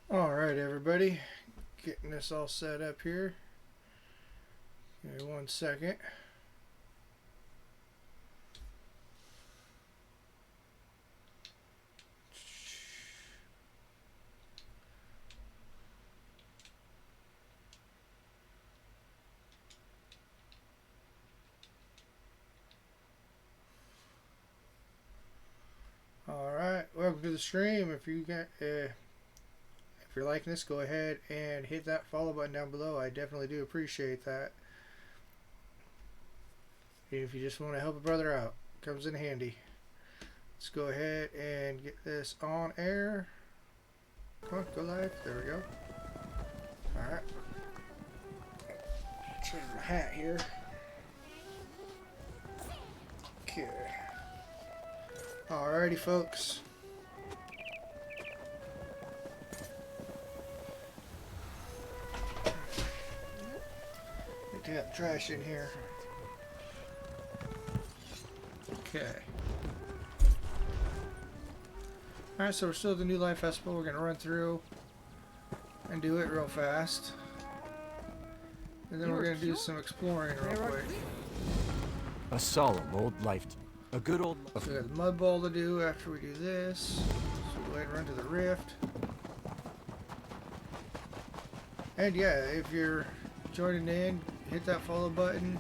Alright everybody, getting this all set up here. Give me 1 second. Alright, welcome to the stream. If you're liking this, go ahead and hit that follow button down below. I definitely do appreciate that. If you just want to help a brother out, it comes in handy. Let's go ahead and get this on air. Come on, go live. There we go. Alright. Change my hat here. Okay. Alrighty, folks. Get that trash in here. Okay. Alright, so we're still at the New Life Festival. We're going to run through and do it real fast. And then we're going to do some exploring real quick. A solemn old life. A good old... So we got the mud ball to do after we do this. So we'll go ahead and run to the rift. And yeah, if you're joining in, hit that follow button.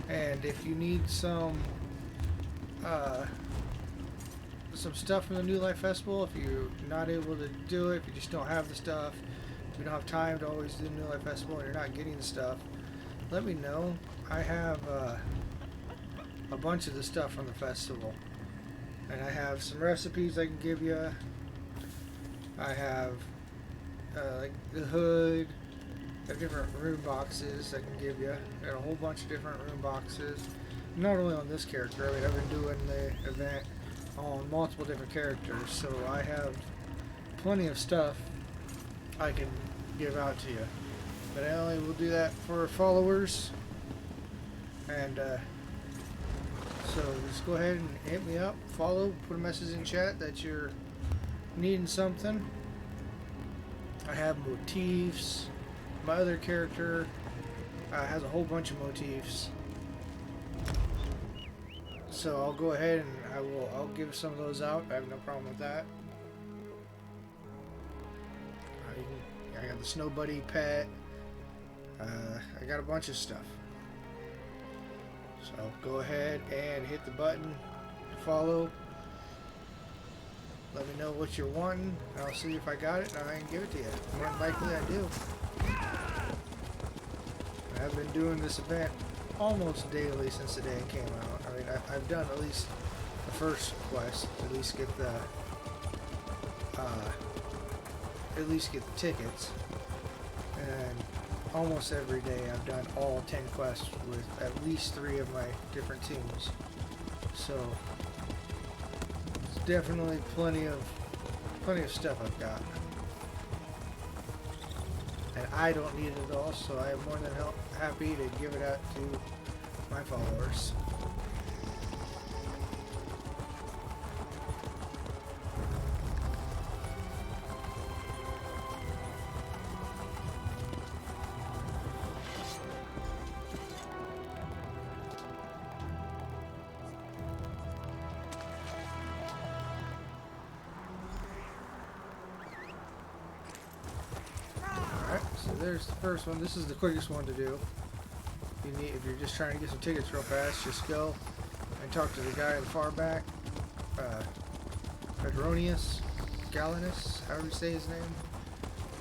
And if you need some stuff from the New Life Festival, if you're not able to do it, if you just don't have the stuff, if you don't have time to always do the New Life Festival and you're not getting the stuff, let me know. I have a bunch of the stuff from the festival, and I have some recipes I can give you. I have like the hood, I have different rune boxes I can give you. I got a whole bunch of different rune boxes, not only on this character. I mean, I've been doing the event on multiple different characters, so I have plenty of stuff I can give out to you. But I only will do that for followers, and so just go ahead and hit me up, follow, put a message in chat that you're needing something. I have motifs. My other character has a whole bunch of motifs. So I'll go ahead and I'll give some of those out. I have no problem with that. I got the Snow Buddy pet. I got a bunch of stuff. So go ahead and hit the button to follow. Let me know what you're wanting, and I'll see if I got it and I can give it to you. More than likely I do. I've been doing this event almost daily since the day it came out. I mean, I've done at least the first quest, at least get the tickets, and almost every day I've done all 10 quests with at least 3 of my different teams. So it's definitely plenty of stuff I've got, and I don't need it all, so I am more than happy to give it out to my followers. So there's the first one. This is the quickest one to do. If you're just trying to get some tickets real fast, just go and talk to the guy in the far back, Pedronius, Galenus, however you say his name.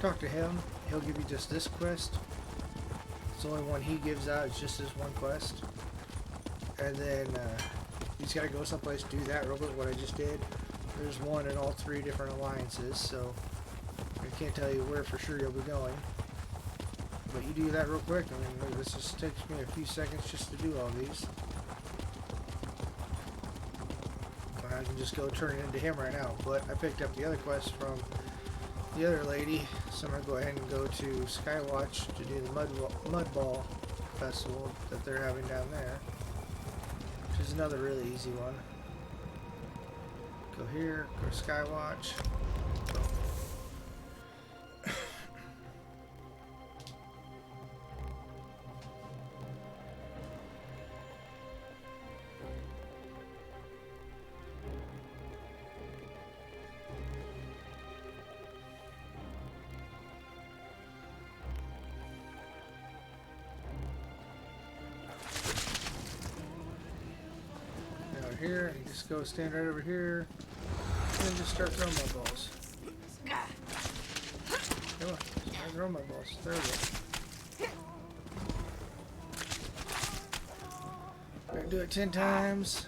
Talk to him. He'll give you just this quest. It's the only one he gives out. It's just this one quest. And then you just gotta go someplace to do that real quick. What I just did. There's one in all 3 different alliances, so I can't tell you where for sure you'll be going. But you do that real quick. I mean, this just takes me a few seconds just to do all these. And I can just go turn it into him right now. But I picked up the other quest from the other lady, so I'm going to go ahead and go to Skywatch to do the Mud Ball Festival that they're having down there. Which is another really easy one. Go here, go to Skywatch. here, and you just go stand right over here, and then just start throwing my balls. Come on, start throwing my balls. There we go. Gotta do it 10 times.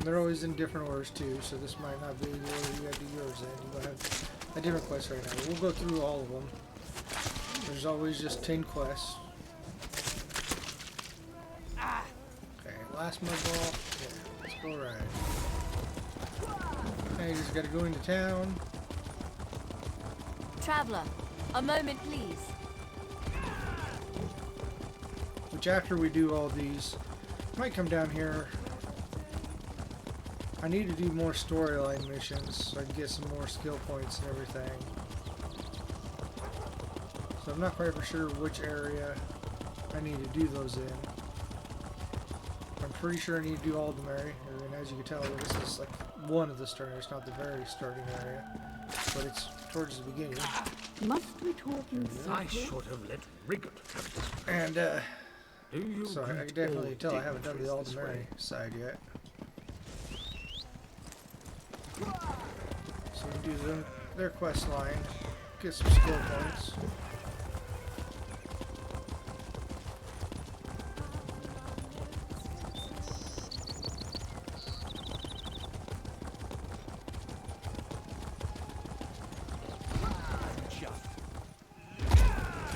They're always in different orders too, so this might not be the order you have to do yours in. You might have a different quest right now. We'll go through all of them. There's always just 10 quests. Okay, last mud ball. Yeah, let's go right. Okay, you just gotta go into town. Traveler, a moment please. Which after we do all these, might come down here. I need to do more storyline missions so I can get some more skill points and everything. So I'm not quite for sure which area I need to do those in. I'm pretty sure I need to do Aldermary, and as you can tell, this is like one of the starting areas, not the very starting area, but it's towards the beginning. Must we talk in I secret? should have let Rigged have it. And Do you so I greet can definitely all tell I haven't done the dignitaries this Aldermary way? side yet. So we do their quest line, get some skill points.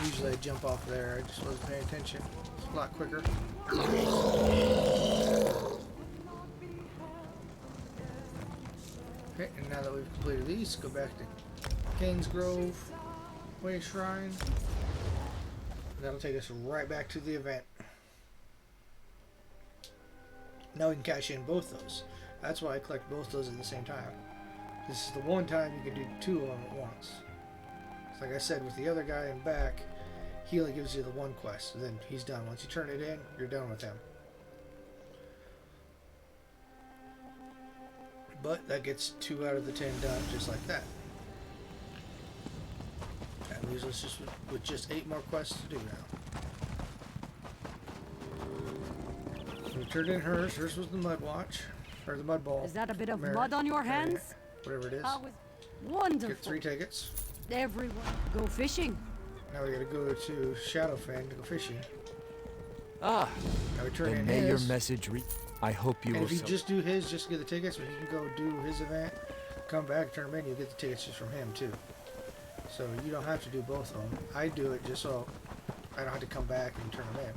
Usually I jump off there, I just wasn't paying attention. It's a lot quicker. Okay, and now that we've completed these, go back to King's Grove Way Shrine. That'll take us right back to the event. Now we can cash in both those. That's why I collect both those at the same time. This is the one time you can do 2 of them at once. So like I said, with the other guy in back, he only gives you the one quest, and then he's done. Once you turn it in, you're done with him. But that gets 2 out of the 10 done, just like that. That leaves us just with just 8 more quests to do now. So we turned in hers. Hers was the mud watch, or the mud ball. Is that a bit of Mary- mud on your Mary- hands? Whatever it is. That was wonderful. Get 3 tickets. Everyone, go fishing. Now we gotta go to Shadowfen to go fishing. Ah, Now we turn then in may your his. message reach. I hope you And will. if you just do his, just get the tickets, but he can go do his event, come back, turn them in, you get the tickets just from him too. So you don't have to do both of them. I do it just so I don't have to come back and turn them in.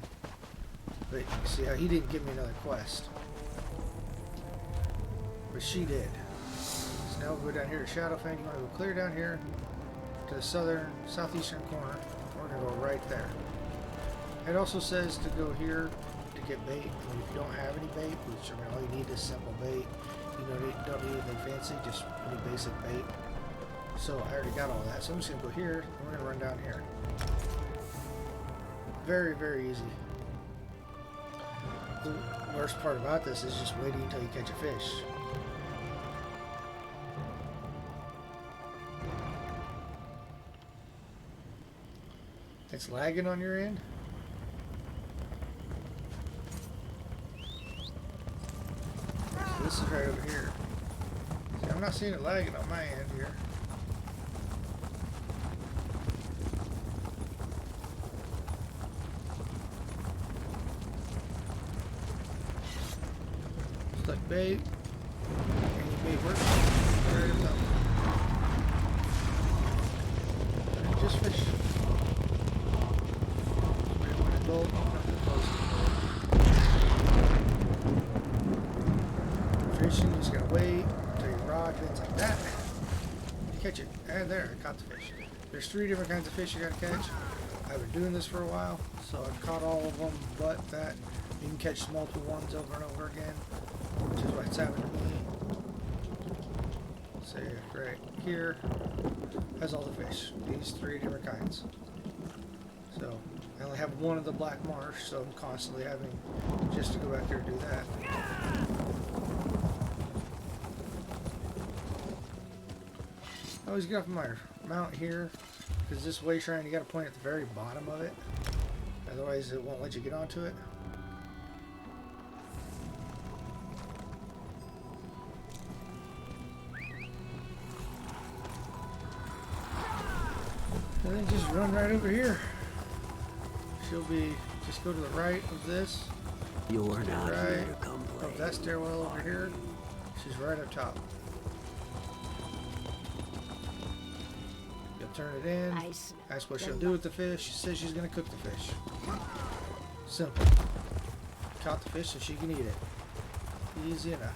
But you see how he didn't give me another quest. But she did. So now we'll go down here to Shadowfen. You want to go clear down here to the southeastern corner. We're going to go right there. It also says to go here to get bait. And if you don't have any bait, which I mean all you need is simple bait, you don't need anything fancy, just any basic bait. So I already got all that. So I'm just going to go here and we're going to run down here. Very, very easy. The worst part about this is just waiting until you catch a fish. It's lagging on your end? So this is right over here. See, I'm not seeing it lagging on my end here. Select bait. Any bait works. Right up top. And just fish. Fishing, you just gotta wait until you rod, things like that. You catch it, and there, I caught the fish. There's 3 different kinds of fish you gotta catch. I've been doing this for a while, so I've caught all of them, but that you can catch multiple ones over and over again, which is what's happened to me. See, right here has all the fish. These 3 different kinds. So I only have one of the black marsh, so I'm constantly having just to go back there and do that. I always get off my mount here because this way shrine you got to point at the very bottom of it. Otherwise, it won't let you get onto it. And then just run right over here. She'll be just go to the right of this. You're To the not right here to complain. of that stairwell over here. She's right up top. You'll turn it in. Nice. Ask what she'll do with the fish. She says she's gonna cook the fish. Simple. Caught the fish so she can eat it. Easy enough.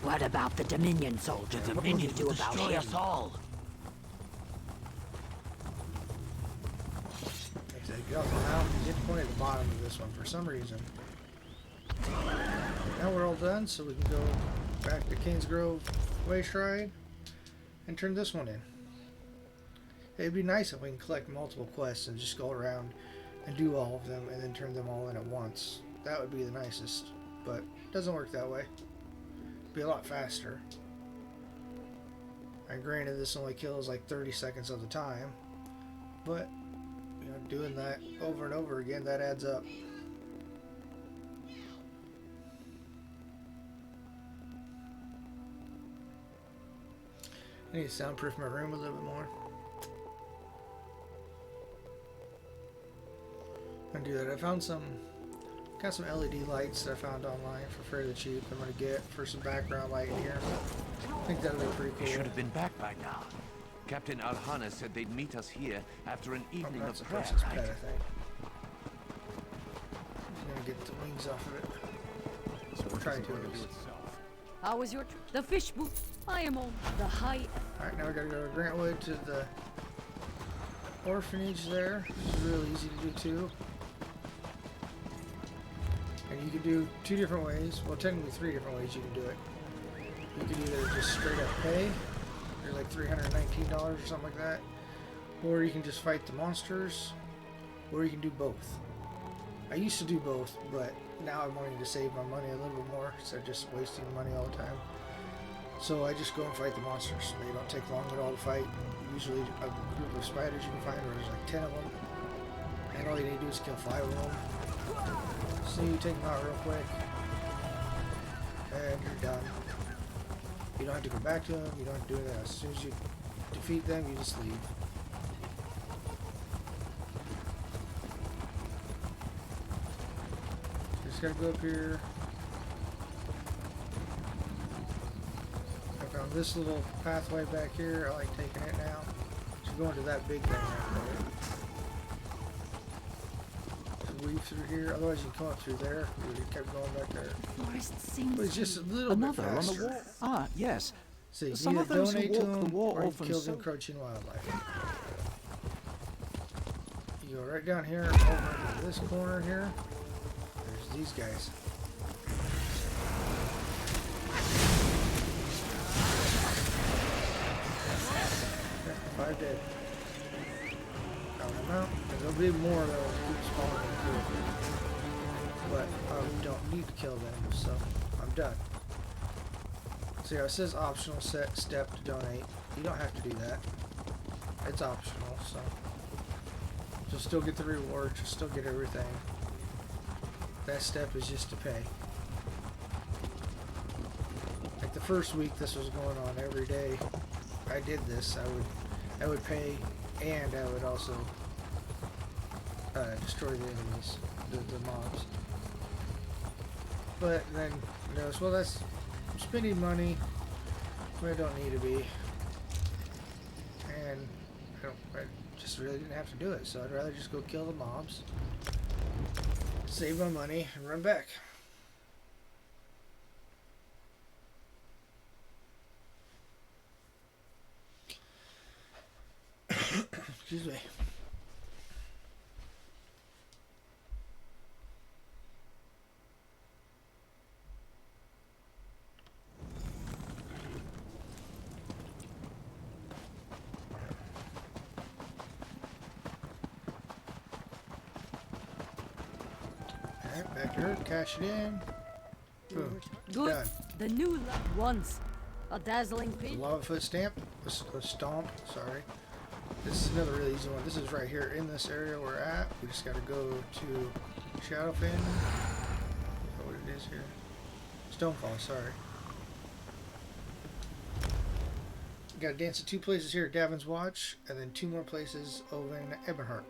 What about the Dominion soldiers? The What will you minions do will about destroy him? us all. Like I said, get off the mountain. Get the point at the bottom of this one for some reason. Now we're all done, so we can go back to Kings Grove Way Shrine and turn this one in. It'd be nice if we can collect multiple quests and just go around and do all of them and then turn them all in at once. That would be the nicest, but it doesn't work that way. It'd be a lot faster. And granted, this only kills like 30 seconds of the time, but you know, doing that over and over again, that adds up. I need to soundproof my room a little bit more. I'm gonna do that. I found got some LED lights that I found online for fairly cheap. I'm gonna get for some background light in here. I think that'll look pretty We should cool. have been back by now. Captain Alhana said they'd meet us here after an Oh, evening that's of the prayer, person's right? pet, I think. I'm gonna get the wings off of it. Try to at least. How was your trip? The fish booth. I am on the high. Alright, now we gotta go to Grantwood to the orphanage there. Which is real easy to do too. And you can do two different ways. Well, technically three different ways you can do it. You could either just straight up pay, or like $319 or something like that. Or you can just fight the monsters. Or you can do both. I used to do both, but now I'm wanting to save my money a little bit more instead of just wasting money all the time. So I just go and fight the monsters. They don't take long at all to fight. Usually a group of spiders you can find where there's like 10 of them. And all you need to do is kill 5 of them. So you take them out real quick. And you're done. You don't have to go back to them. You don't have to do that. As soon as you defeat them, you just leave. Just gotta go up here. I found this little pathway back here. I like taking it now. Just going to that big thing right there. Just weave through here. Otherwise, you can come up through there. You kept going back there. Forest seems But it's just a little Another bit on the faster. wall. Ah, yes. So you Some can of either those who donate to walk the them wall or you often kill the so- encroaching wildlife. You go right down here, over into this corner here. There's these guys. Okay, 5 dead. Count them out. And there'll be more that will keep spawning too. But I don't need to kill them, so I'm done. So yeah, it says optional step to donate. You don't have to do that. It's optional, so you'll still get the reward, you'll still get everything. That step is just to pay. Like the first week this was going on every day I did this, I would pay and I would also destroy the enemies, the mobs. But then you notice, well, that's spending money where I don't need to be, and I just really didn't have to do it, so I'd rather just go kill the mobs, save my money, and run back. Excuse me. Alright, back to her, cash it in. Boom. good. Done. The new light once. A dazzling The pig. lava foot stamp, a stomp, sorry. This is another really easy one. This is right here in this area we're at. We just gotta go to Shadowfin. Is that what it is here? Stonefall, sorry. You gotta dance at 2 places here at Davin's Watch, and then 2 more places over in Ebonheart.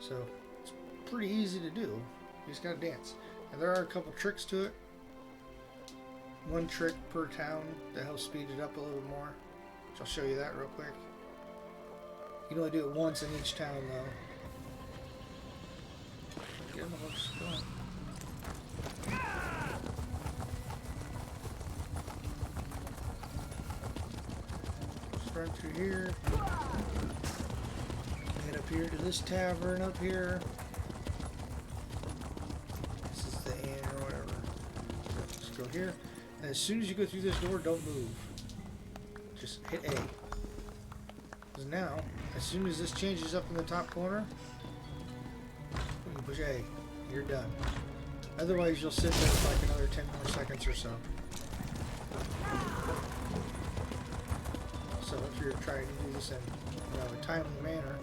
So, it's pretty easy to do. You just gotta dance. And there are a couple tricks to it. 1 trick per town that helps speed it up a little bit more. So I'll show you that real quick. You can only do it once in each town though. Get him, let's go. Just run through here. Head up here to this tavern up here. This is the inn or whatever. So just go here. And as soon as you go through this door, don't move. Just hit A. Because now, as soon as this changes up in the top corner, you can push A. You're done. Otherwise, you'll sit there for like another 10 more seconds or so. So if you're trying to do this in a timely manner,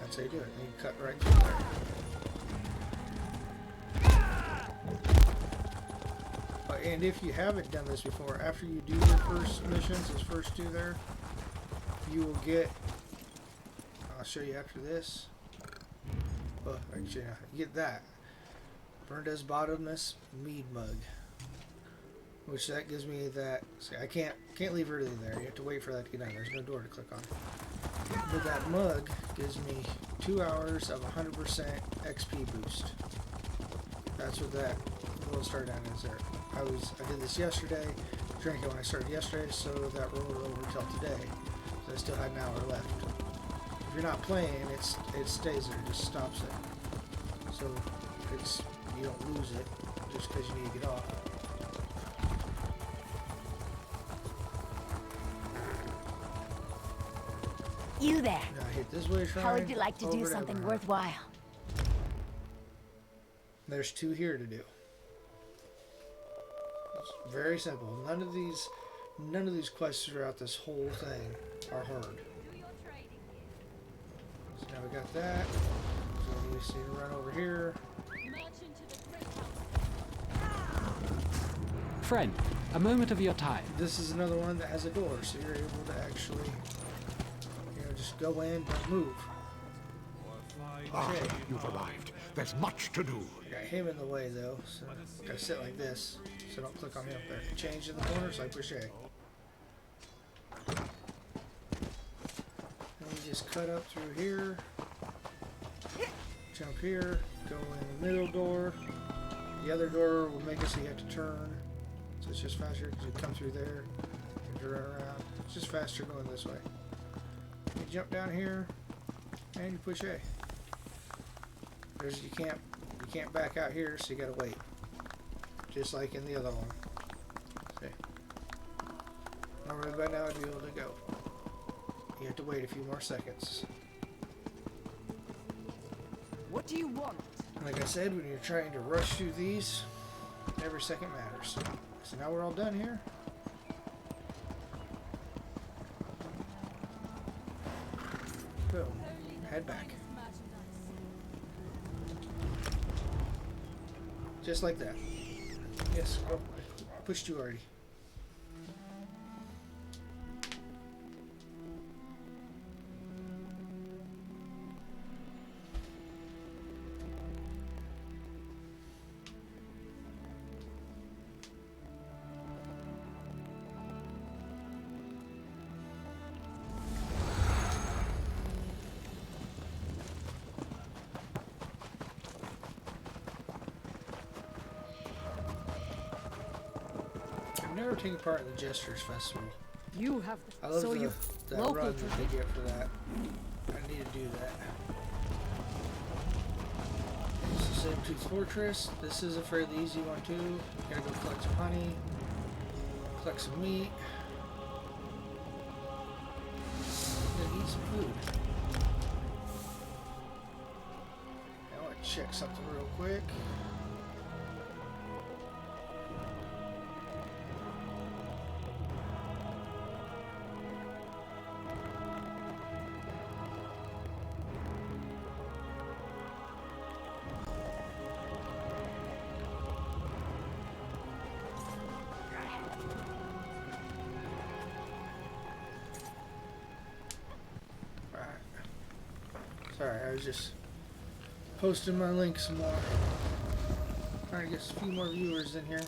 that's how you do it. And you cut right through there. And if you haven't done this before, after you do your first missions, those first 2 there, you will get, I'll show you after this, well, actually, you get that, Burned as Bottomless Mead Mug, which that gives me that, see, I can't leave early there, you have to wait for that to get done, there's no door to click on. But that mug gives me 2 hours of 100% XP boost. That's what that little start down is there. I did this yesterday, drank it when I started yesterday, so that rolled over till today. So I still had an hour left. If you're not playing, it stays there, it just stops it. So you don't lose it just because you need to get off. You there. Now hit this way shrine. How would you like to do over something Everhard. worthwhile? There's 2 here to do. It's very simple. None of these quests throughout this whole thing are hard. So now we got that. So we just need to run over here. Friend, a moment of your time. This is another one that has a door, so you're able to actually, just go in, don't move. Ah, you've arrived. There's much to do. Got him in the way though, so gotta sit like this, so don't click on him. There, change in the corner, so I push A. And we just cut up through here, jump here, go in the middle door. The other door will make it so you have to turn, so it's just faster because you come through there and you run around. It's just faster going this way. You jump down here and you push A. You can't back out here, so you gotta wait. Just like in the other one. See? Normally by now I'd be able to go. You have to wait a few more seconds. What do you want? Like I said, when you're trying to rush through these, every second matters. So now we're all done here. Boom. Head back. Just like that. Yes. Oh, I pushed you already. I've never taken part in the Jesters Festival. You have. I love So you that local run to that they get for that. I need to do that. This is Sabretooth Fortress. This is a fairly easy one too. Gotta go collect some honey, collect some meat, and eat some food. I want to check something real quick. I was just posting my link some more. Trying to get a few more viewers in here.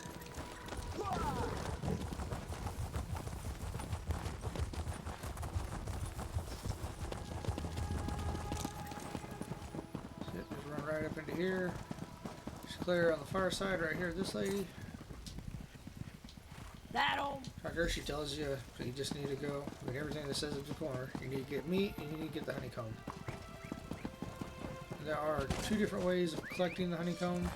Just run right up into here. Just clear on the far side right here. This lady. That'll. Tucker, she tells you that you just need to go. I mean, everything that says at the corner. You need to get meat and you need to get the honeycomb. There are 2 different ways of collecting the honeycomb.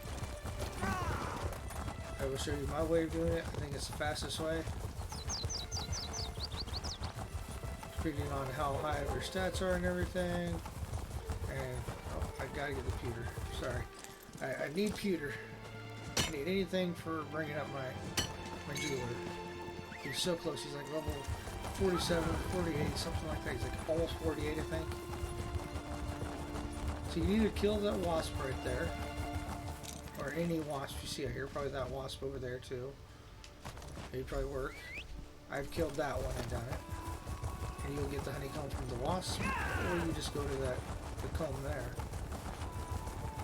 I will show you my way of doing it. I think it's the fastest way. Depending on how high your stats are and everything. And, oh, I gotta get the pewter. Sorry. I need pewter. I need anything for bringing up my jeweler. He's so close. He's like level 47, 48, something like that. He's like almost 48, I think. So you need to kill that wasp right there. Or any wasp you see out here. Probably that wasp over there too. It'd probably work. I've killed that one and done it. And you'll get the honeycomb from the wasp. Or you just go to the comb there.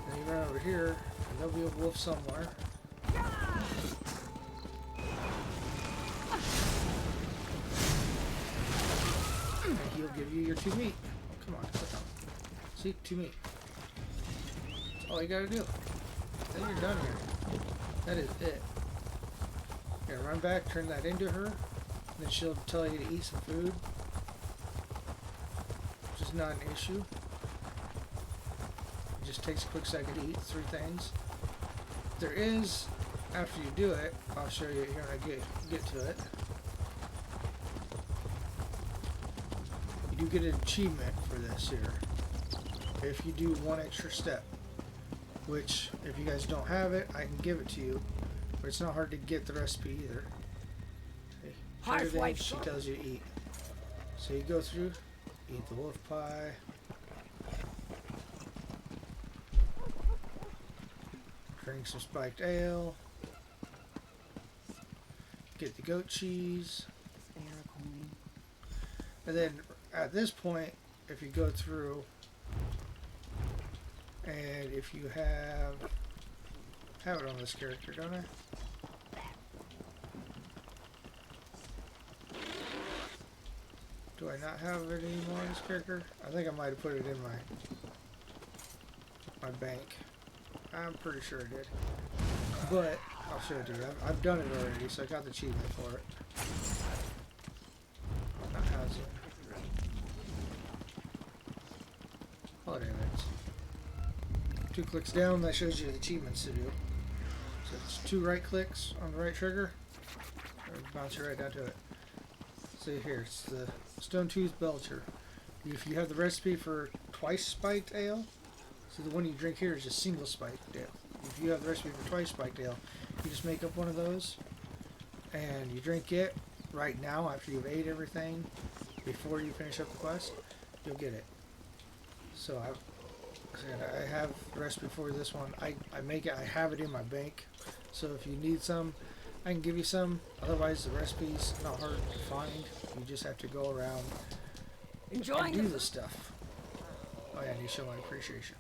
Then you run over here. And there'll be a wolf somewhere. And he'll give you your 2 meat. Oh, come on, click on. See? 2 meat. That's all you gotta do. Then you're done here. That is it. Yeah, run back, turn that into her. Then she'll tell you to eat some food. Which is not an issue. It just takes a quick second to eat 3 things. There is, after you do it, I'll show you here when I get to it. You do get an achievement for this here. If you do 1 extra step. Which, if you guys don't have it, I can give it to you. But it's not hard to get the recipe either. Okay. Everything she tells you to eat. So you go through, eat the wolf pie. Drink some spiked ale. Get the goat cheese. And then at this point, if you go through, and if you have it on this character, don't I? Do I not have it anymore on this character? I think I might have put it in my bank. I'm pretty sure I did. But I'll show it to you. I've done it already, so I got the achievement for it. Not has it. Holiday events. 2 clicks down, that shows you the achievements to do. So it's 2 right clicks on the right trigger. It'll bounce you right down to it. See here, it's the Stone Tooth Belcher. If you have the recipe for twice spiked ale, so the one you drink here is just single spiked ale. If you have the recipe for twice spiked ale, you just make up one of those and you drink it right now after you've ate everything before you finish up the quest, you'll get it. So I have the recipe for this one. I make it, I have it in my bank. So if you need some, I can give you some. Otherwise the recipe's not hard to find. You just have to go around and do the stuff. Oh yeah, and you show my appreciation.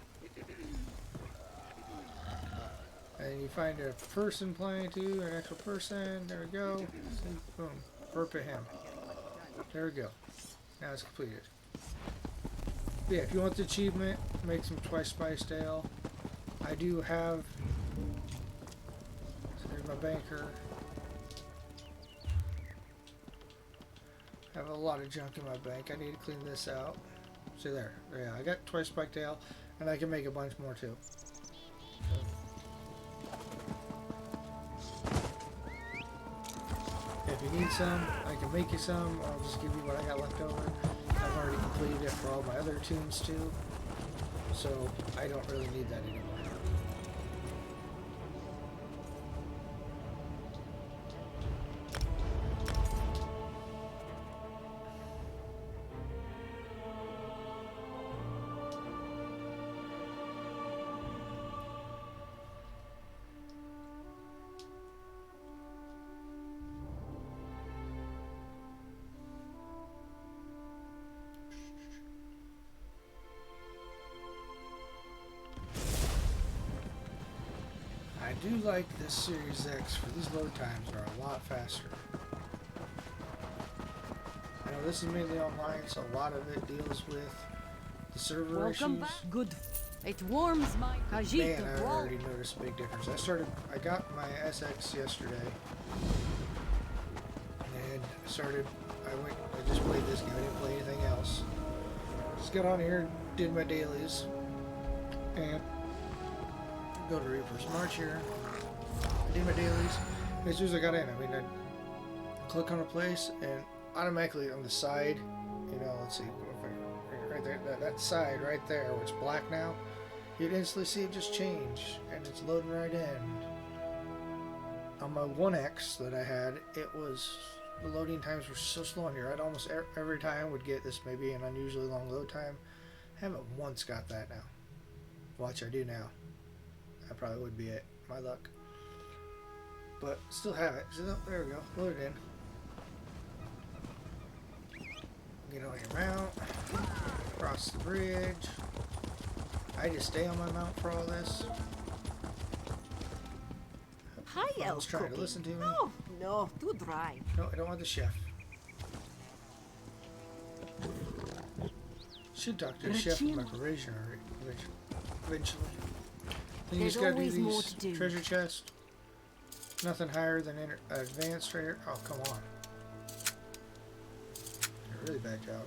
And you find a person playing too, an actual person. There we go. See, boom. Burp at him. There we go. Now it's completed. But yeah, if you want the achievement, make some twice spiced ale. I do have. So there's my banker. I have a lot of junk in my bank. I need to clean this out. See there. Yeah, I got twice spiked ale, and I can make a bunch more too. If you need some, I can make you some, or I'll just give you what I got left over. I've already completed it for all my other tunes too, so I don't really need that anymore. do like this Series X for these load times are a lot faster. I know this is mainly online, so a lot of it deals with the server Welcome issues. back. Good. It warms my Man, Kajito. I already noticed a big difference. I got my SX yesterday, and I just played this game. I didn't play anything else. Just got on here, did my dailies, and go to Reaper's March here. I did my dailies. As soon as I got in, I click on a place, and automatically on the side, let's see, right there, that side right there, where it's black now, you'd instantly see it just change, and it's loading right in. On my 1X that I had, the loading times were so slow in here. I'd almost every time would get this, maybe an unusually long load time. I haven't once got that now. Watch, I do now. That probably would be it. My luck. But still have it. So, there we go. Load it in. Get on your mount. Cross the bridge. I just stay on my mount for all this. Hi, Phone's trying to listen to me. Oh, no, too dry. No, I don't want the chef. Should talk to the chef with my probationer eventually. Then you There's just gotta do always more these to do. treasure chests. Nothing higher than advanced trader. Oh, come on. A really bad job.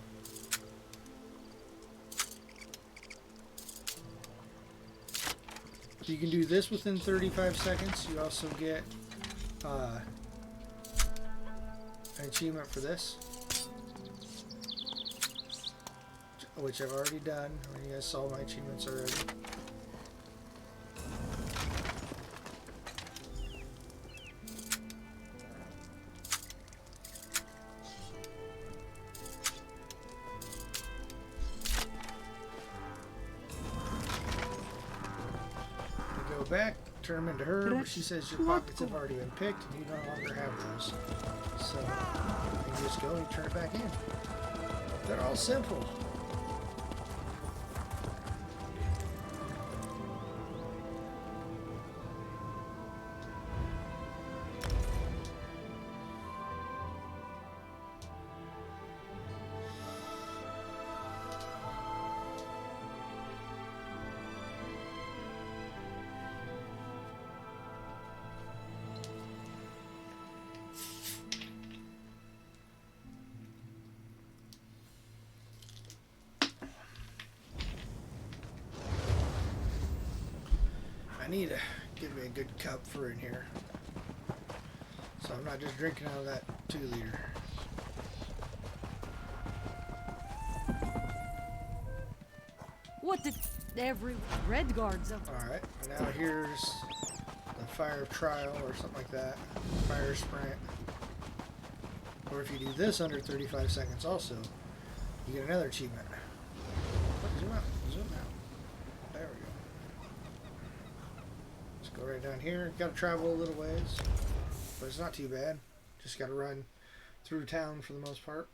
So you can do this within 35 seconds. You also get an achievement for this, which I've already done. I mean, you guys saw my achievements already. Back, turn them into her, but she says your pockets have already been picked and you no longer have those. So you just go and turn it back in. They're all simple. I need to give me a good cup for in here, so I'm not just drinking out of that 2-liter. What did every red guards up? Alright, now here's the fire of trial or something like that. Fire sprint. Or if you do this under 35 seconds also, you get another achievement. Zoom out, zoom out. There we go. Let's go right down here. Gotta travel a little ways, but it's not too bad. Just gotta run through town for the most part.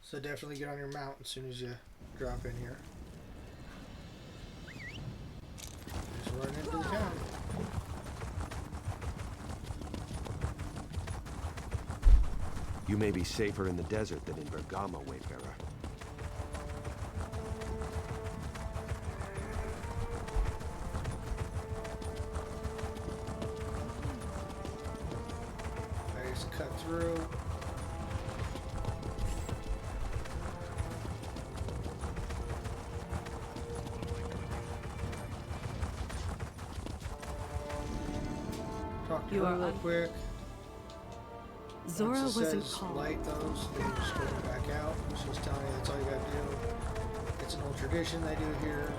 So definitely get on your mount as soon as you drop in here. Just run into the town. You may be safer in the desert than in Bergamo, Wayfarer. I just cut through. Talk to her real quick. Zora Once it wasn't says called. light those, then you just go back out. She's telling you that's all you gotta do. It's an old tradition they do here.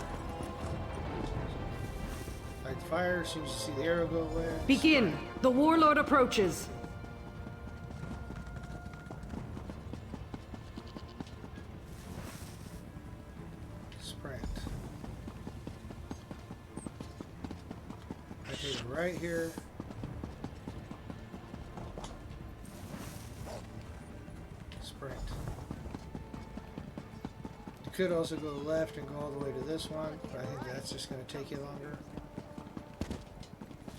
Light the fire as soon as you see the arrow go away. Begin. The warlord approaches. Sprint. I take it right here. Sprint. To could also go left and go all the way to this one, but I think that's just going to take you longer.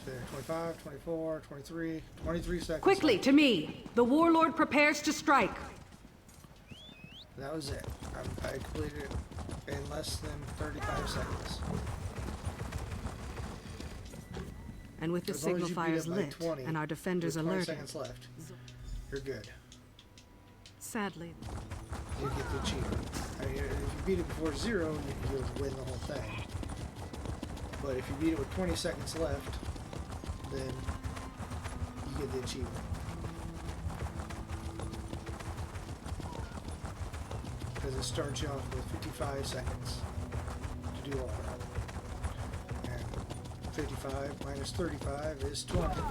So 25, 24, 23, 23 seconds. Quickly, left. to me. The warlord prepares to strike. That was it. I completed it in less than 35 seconds. And with the As long as signal you beat fires it by lit 20, and our defenders with 20 alerted, seconds left. You're good. sadly, You get the achievement. I mean, if you beat it before 0, you'll win the whole thing. But if you beat it with 20 seconds left, then you get the achievement. Because it starts you off with 55 seconds to do all that. And 55 minus 35 is 20. So,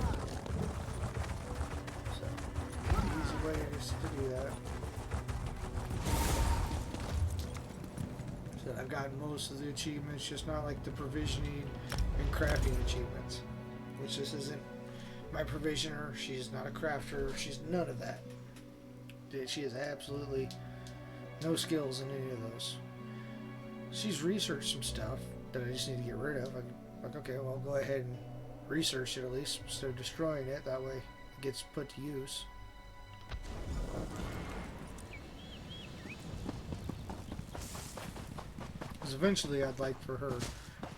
easy way is to do that. So I've gotten most of the achievements, just not like the provisioning and crafting achievements. Which this isn't my provisioner, she's not a crafter, she's none of that. She has absolutely no skills in any of those. She's researched some stuff that I just need to get rid of. I'm like, okay, well, go ahead and research it at least instead of destroying it. That way it gets put to use. Because eventually I'd like for her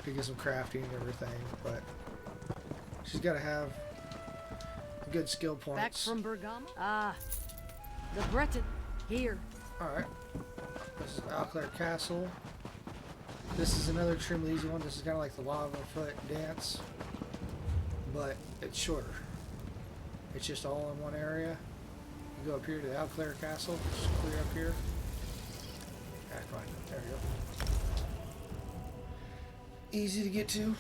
to get some crafting and everything, but she's got to have good skill points. Back from Bergamo? Ah, the Breton. Here. Alright. This is Alclair Castle. This is another extremely easy one. This is kind of like the lava foot dance, but it's shorter. It's just all in one area. You go up here to the Alclair Castle. Just clear up here. Ah, fine. There we go. Easy to get to.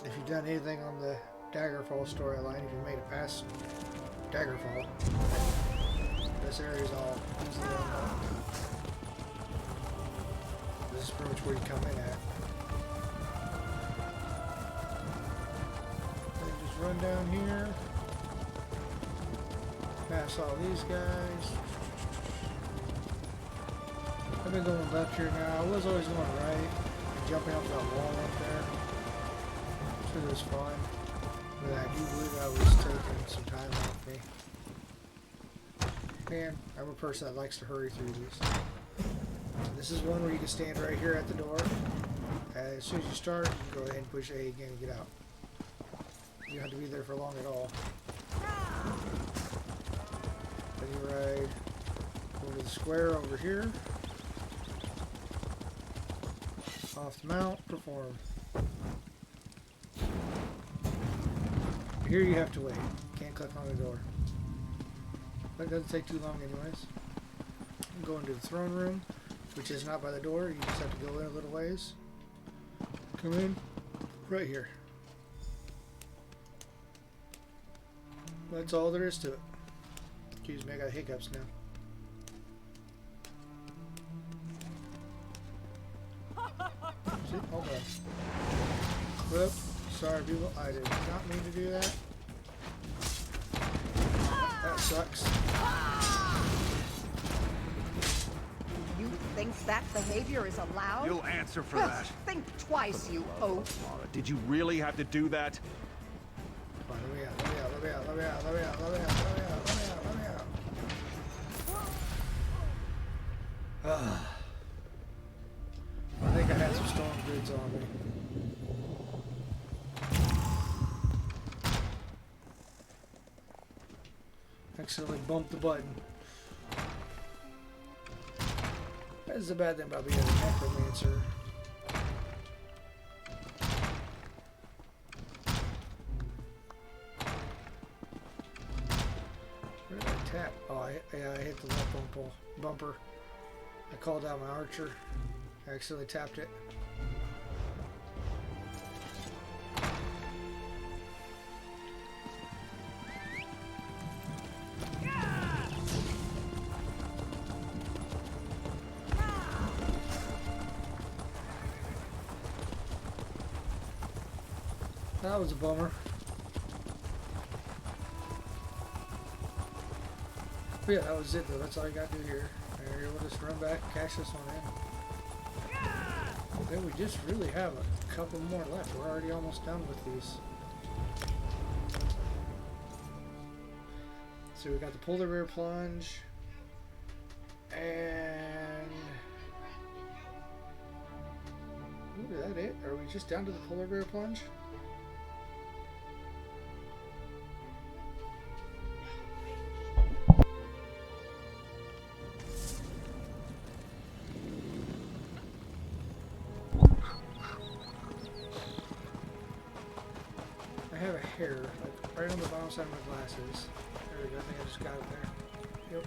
If you've done anything on the Daggerfall storyline, if you made it past Daggerfall, this area is all easily unlocked. This is pretty much where you come in at. Then just run down here, pass all these guys. I've been going left here now. I was always going right, and jumping up that wall up there. It was fun, but I do believe I was taking some time off me. Man, I'm a person that likes to hurry through these. This is one where you can stand right here at the door. As soon as you start, you can go ahead and push A again and get out. You don't have to be there for long at all. Then you ride over to the square over here. Off the mount, perform. Here you have to wait. Can't click on the door. But it doesn't take too long anyways. I'm going to the throne room, which is not by the door. You just have to go in a little ways. Come in right here. That's all there is to it. Excuse me, I got hiccups now. See? Hold on. Whoop. Sorry, people. I did not mean to do that. That sucks. You think that behavior is allowed? You'll answer for Well, that. think twice, you oaf. Laura, did you really have to do that? Come on, let me out, let me out, let me out, let me out, let me out, let me out, let me out, let me out, let me out. I think I had some storm goods on me. Accidentally bumped the button. That is the bad thing about being a necromancer. Where did I tap? Oh, I hit the left bumper. I called out my archer. I accidentally tapped it. That was a bummer. yeah, that was it though. That's all you got to do here. And we'll just run back, cash this one in. Then we just really have a couple more left. We're already almost done with these. So we got the polar bear plunge. And... ooh, is that it? Are we just down to the polar bear plunge? I have a hair, like right on the bottom side of my glasses. There we go, I think I just got it there. Yep.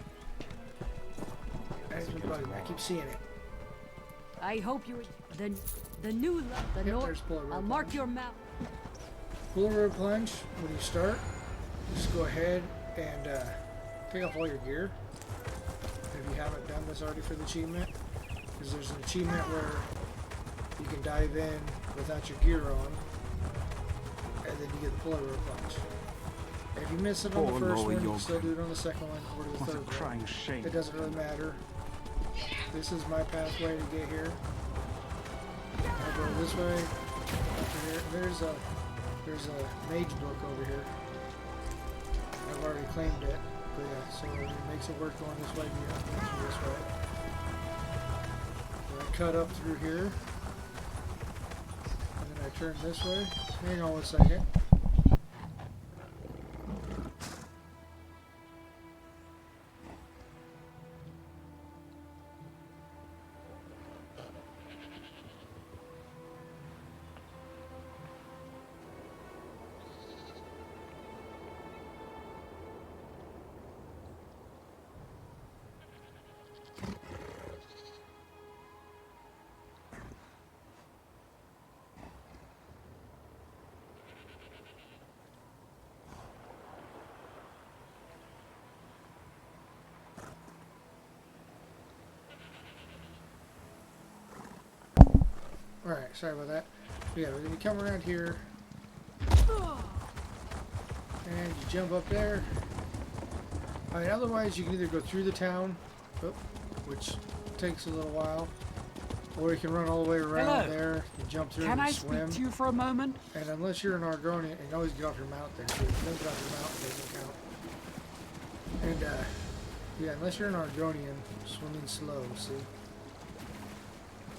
That's been bugging me. I keep seeing it. I hope you... The new... The Yep, north... there's polar bear I'll mark plunge. your map. Polar bear plunge, when you start, just go ahead and pick up all your gear. If you haven't done this already for the achievement, because there's an achievement where you can dive in without your gear on, and then you get the polar bear plunge. If you miss it on the first one, you can still do it on the second one or the third one. shame. It doesn't really matter. This is my pathway to get here. I go this way. Up here. There's a mage book over here. I've already claimed it. But yeah, so it makes it work going this way. You don't have to go this way. Then I cut up through here. And then I turn this way. Hang on 1 second. Alright, sorry about that. But yeah, then you come around here. And you jump up there. Alright, otherwise you can either go through the town, which takes a little while, or you can run all the way around there and jump through Can and I swim. speak to you for a moment? And unless you're an Argonian, and you always get off your mount there too. If you don't get off your mount, it doesn't count. And yeah, unless you're an Argonian, swimming slow, see?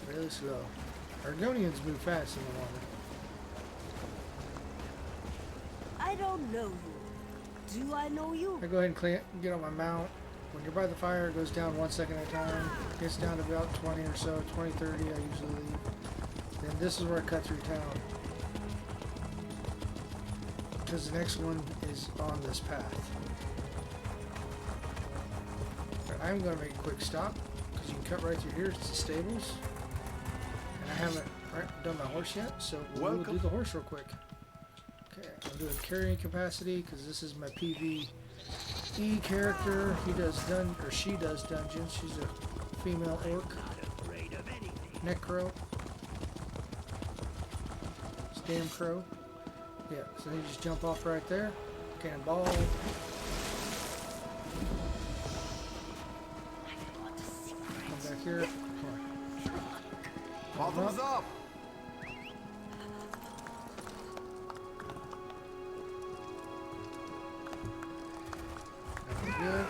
Really slow. Argonians move fast in the water. I don't know you. Do I know you? I go ahead and get on my mount. When you're by the fire, it goes down 1 second at a time. It gets down to about 20 or so, 20, 30 I usually leave. Then this is where I cut through town. Because the next one is on this path. But I'm going to make a quick stop, because you can cut right through here. It's the stables. And I haven't done my horse yet, so we'll do the horse real quick. Okay, I'm doing carrying capacity, because this is my PvE character. He does she does dungeons. She's a female orc. Necro. It's damn crow. Yeah, so then you just jump off right there. Cannonball. Come back here. Bottoms up! That's good.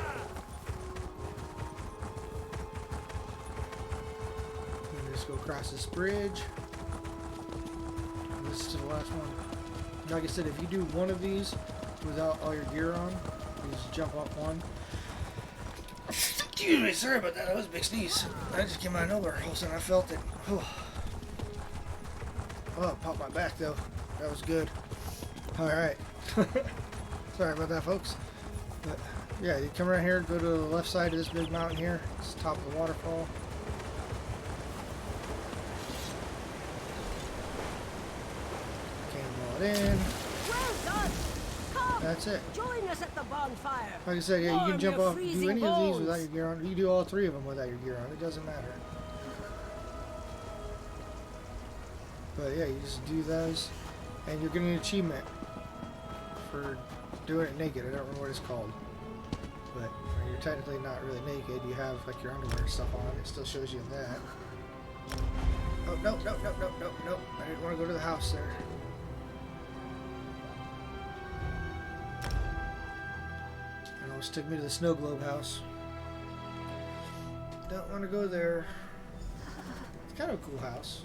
And just go across this bridge. And this is the last one. Like I said, if you do one of these without all your gear on, you just jump off one. Excuse me, sorry about that. That was a big sneeze. I just came out of nowhere. All of a sudden I felt it. Oh, it popped my back though. That was good. Alright. Sorry about that, folks. But yeah, you come around here, go to the left side of this big mountain here. It's the top of the waterfall. Cannonball it in. Well done. Come. That's it. Join us at the bonfire. Like I said, yeah, you Warm can jump your off, do freezing any of these without bones. your gear on. You can do all three of them without your gear on. It doesn't matter. But yeah, you just do those, and you're getting an achievement for doing it naked. I don't remember what it's called. but when you're technically not really naked. You have like your underwear and stuff on. It still shows you that. Oh, no, no, no, no, no, no. I didn't want to go to the house there. It almost took me to the snow globe house. Don't want to go there. It's kind of a cool house.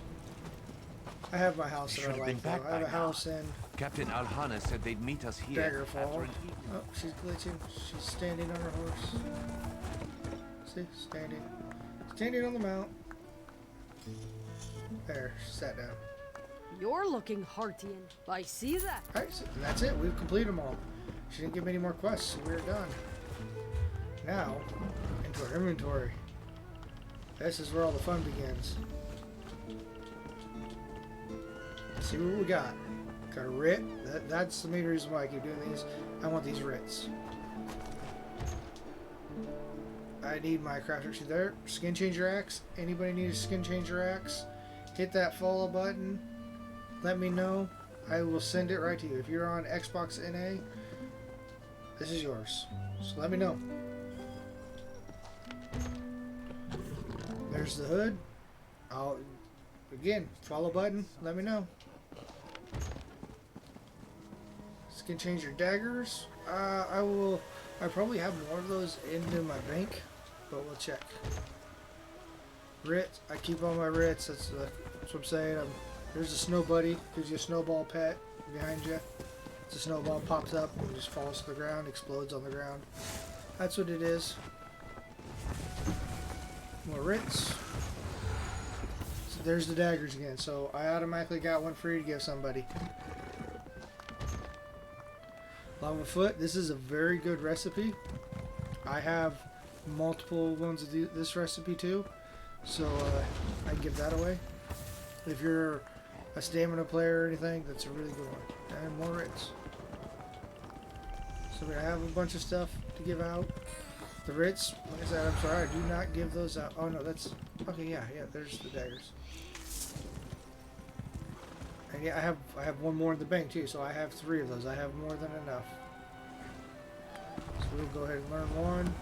I have my house that I like. I have a house in Captain Alhana said they'd meet us here Daggerfall. after an evening. Oh, she's glitching. She's standing on her horse. See? Standing. Standing on the mount. There, she sat down. You're looking Hartian. I see that. Alright, so that's it. We've completed them all. She didn't give me any more quests, so we're done. Now, into our inventory. This is where all the fun begins. Let's see what we got. Got a writ. That's the main reason why I keep doing these. I want these writs. I need my crafter. See there? Skin changer axe. Anybody need a skin changer axe? Hit that follow button. Let me know. I will send it right to you. If you're on Xbox NA, this is yours. So let me know. There's the hood. Again, follow button. Let me know. Skin change your daggers. I probably have more of those in my bank, but we'll check. Writ. I keep all my writs. That's what I'm saying. There's a snow buddy. Gives you a snowball pet behind you. It's a snowball, pops up and just falls to the ground, explodes on the ground. That's what it is. More writs. So there's the daggers again. So I automatically got one free to give somebody. Lava foot. This is a very good recipe. I have multiple ones of this recipe too, so I can give that away. If you're a stamina player or anything, that's a really good one. And more writs. So I have a bunch of stuff to give out. The writs, like I said, I'm sorry, I do not give those out. Oh no, that's okay. Yeah, there's the daggers. And yeah, I have one more in the bank too, so I have 3 of those. I have more than enough. So we'll go ahead and learn one.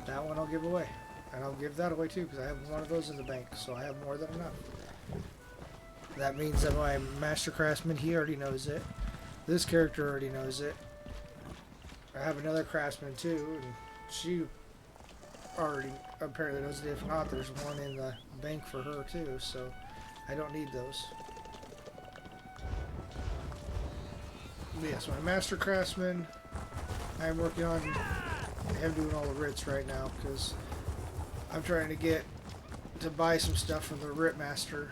That one I'll give away. And I'll give that away too, because I have one of those in the bank, so I have more than enough. That means that my Master Craftsman, he already knows it. This character already knows it. I have another Craftsman too, and she already apparently knows it. If not, there's one in the bank for her too, so I don't need those. But yes, my Master Craftsman, I'm working on him doing all the writs right now, because I'm trying to get to buy some stuff from the Writ Master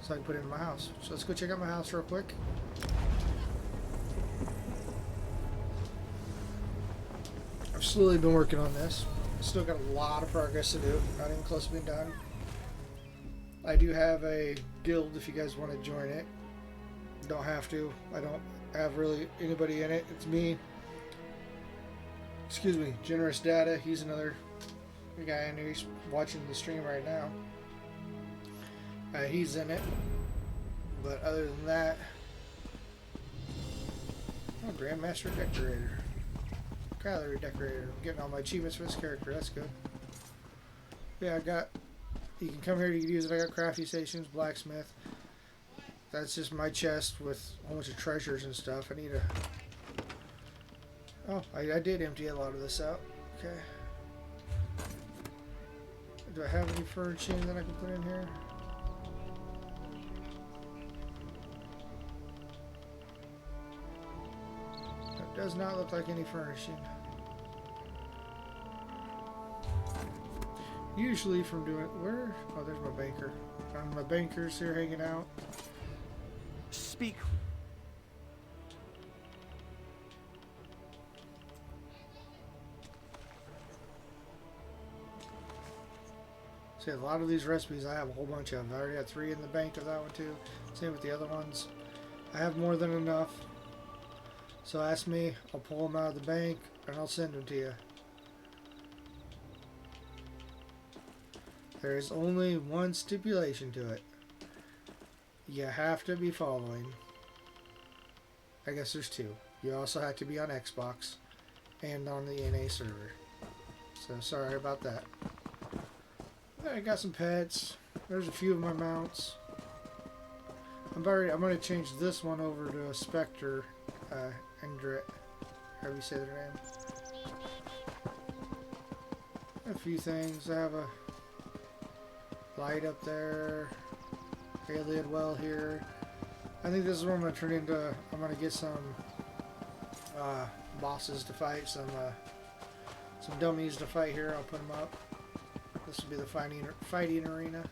so I can put it in my house. So let's go check out my house real quick. I've slowly been working on this. Still got a lot of progress to do. Not even close to being done. I do have a guild if you guys want to join it. Don't have to. I don't have really anybody in it. It's me. Excuse me. Generous Data. He's another guy I know. He's watching the stream right now. He's in it. But other than that, oh, Grandmaster Decorator. Gallery Decorator. I'm getting all my achievements for this character. That's good. Yeah, I got. You can come here. You can use it. I got crafty stations, blacksmith. That's just my chest with a whole bunch of treasures and stuff. I need a. Oh, I did empty a lot of this out. Okay. Do I have any furnishing that I can put in here? That does not look like any furnishing. Usually from doing where? Oh, there's my banker. My bankers here hanging out. Speak. See, a lot of these recipes I have a whole bunch of. I already got 3 in the bank of that one too. Same with the other ones. I have more than enough. So ask me, I'll pull them out of the bank and I'll send them to you. There is only one stipulation to it. You have to be following. I guess there's 2. You also have to be on Xbox. and on the NA server. So sorry about that. I got some pets. There's a few of my mounts. I'm going to change this one over to a Spectre, Endrit, however you say their name. A few things. I have a light up there. Alien well here. I think this is what I'm going to turn into. I'm going to get some bosses to fight, some dummies to fight here. I'll put them up. This will be the fighting arena.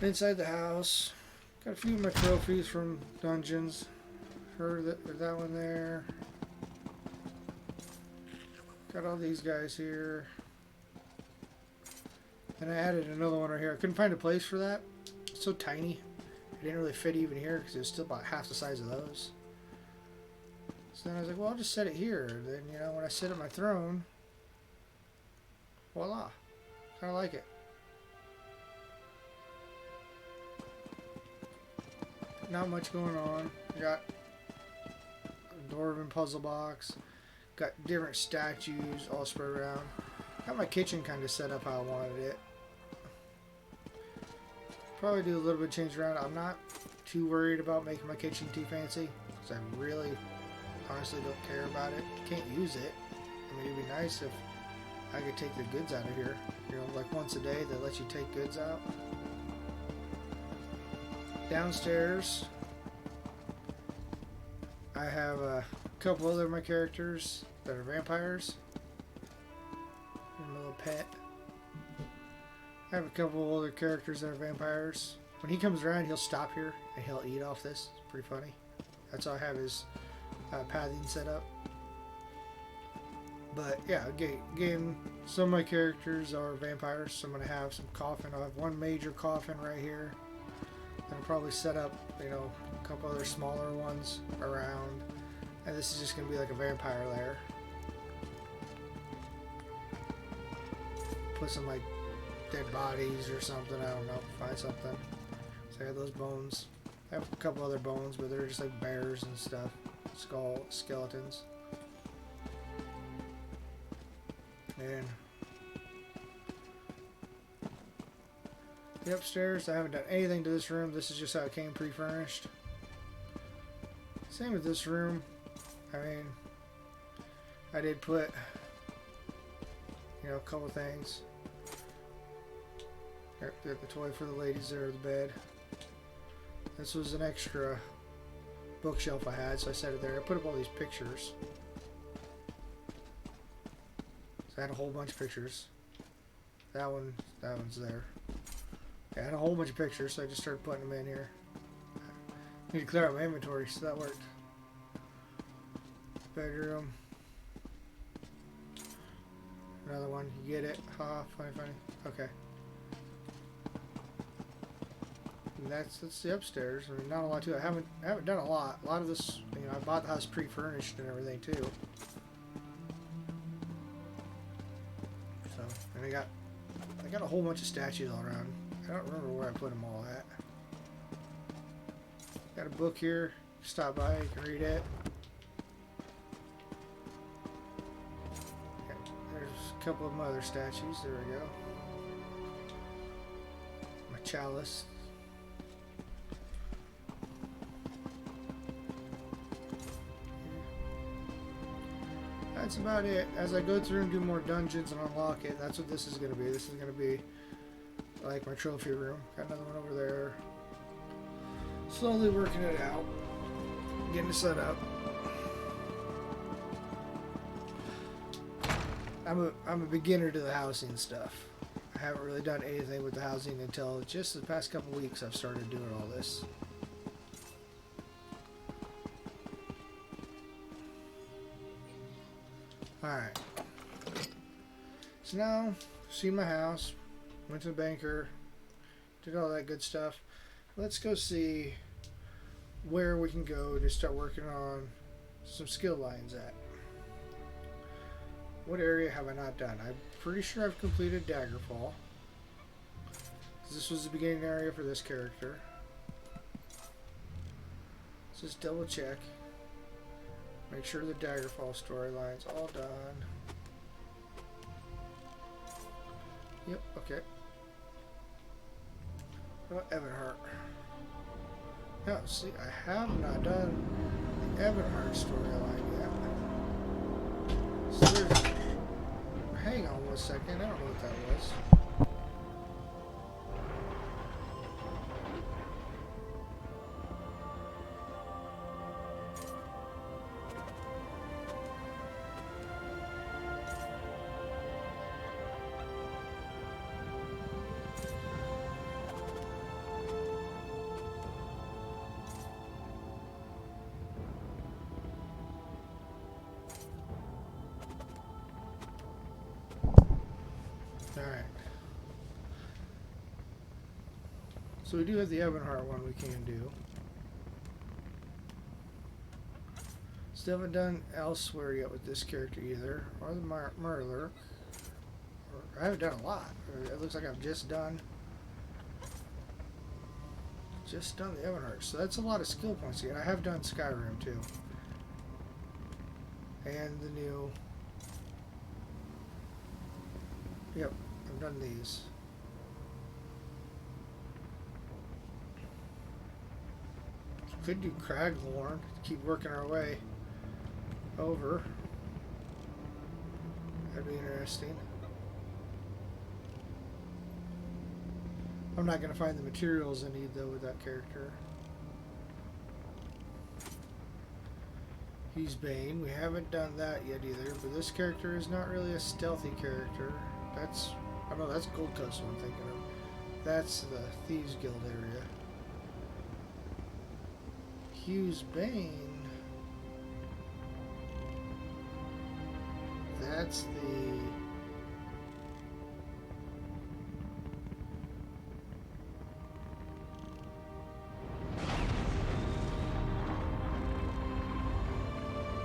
Inside the house, got a few of my trophies from dungeons. Heard that one there. Got all these guys here. And I added another one right here. I couldn't find a place for that. It's so tiny. It didn't really fit even here because it was still about half the size of those. So then I was like, well, I'll just set it here. Then, you know, when I sit at my throne, voila. Kind of like it. Not much going on. Got a dwarven puzzle box. Got different statues all spread around. Got my kitchen kind of set up how I wanted it. Probably do a little bit of change around. I'm not too worried about making my kitchen too fancy because I really honestly don't care about it. Can't use it. I mean, it'd be nice if I could take the goods out of here. You know, like once a day they let you take goods out. Downstairs, I have a couple other of my characters that are vampires. And a little pet. I have a couple other characters that are vampires. When he comes around, he'll stop here and he'll eat off this. It's pretty funny. That's how I have his pathing set up. But yeah, again, some of my characters are vampires. So I'm going to have some coffin. I'll have one major coffin right here. Then I'll probably set up, you know, a couple other smaller ones around. And this is just going to be like a vampire lair. Put some like dead bodies or something. I don't know. Find something. So I have those bones. I have a couple other bones, but they're just like bears and stuff. Skeletons. And the upstairs, I haven't done anything to this room. This is just how it came pre-furnished. Same with this room. I mean, I did put, you know, a couple things. Got the toy for the ladies there, the bed. This was an extra bookshelf I had, so I set it there. I put up all these pictures. So I had a whole bunch of pictures. That one's there. I had a whole bunch of pictures, so I just started putting them in here. I need to clear out my inventory, so that worked. Bedroom. Another one. You get it? Ha, funny. Okay. And that's the upstairs. I mean, not a lot to it. I haven't done a lot. A lot of this, you know, I bought the house pre-furnished and everything too. So, and I got a whole bunch of statues all around. I don't remember where I put them all at. Got a book here. Stop by, you can read it. Okay, there's a couple of my other statues. There we go. My chalice. That's about it. As I go through and do more dungeons and unlock it, that's what this is going to be. This is going to be like my trophy room. Got another one over there. Slowly working it out. Getting it set up. I'm a beginner to the housing stuff. I haven't really done anything with the housing until just the past couple weeks I've started doing all this. Alright. So now, seen my house, went to the banker, did all that good stuff. Let's go see where we can go to start working on some skill lines at. What area have I not done? I'm pretty sure I've completed Daggerfall. This was the beginning area for this character. Let's just double check. Make sure the Daggerfall storyline's all done. Yep, okay. What about Evanhart? No, see, I have not done the Evanhart storyline yet. So there's... Hang on 1 second, I don't know what that was. Alright. So we do have the Evanhart one we can do. Still haven't done elsewhere yet with this character either. Or the Murler. I haven't done a lot. It looks like I've just done the Evanhart. So that's a lot of skill points to get. I have done Skyrim too. And the new... Yep, I've done these. Could do Craglorn, keep working our way over. That'd be interesting. I'm not going to find the materials I need though with that character. He's Bane. We haven't done that yet either, but this character is not really a stealthy character. That's, I know that's Gold Coast what I'm thinking of. That's the Thieves Guild area. Hughes Bane. That's the...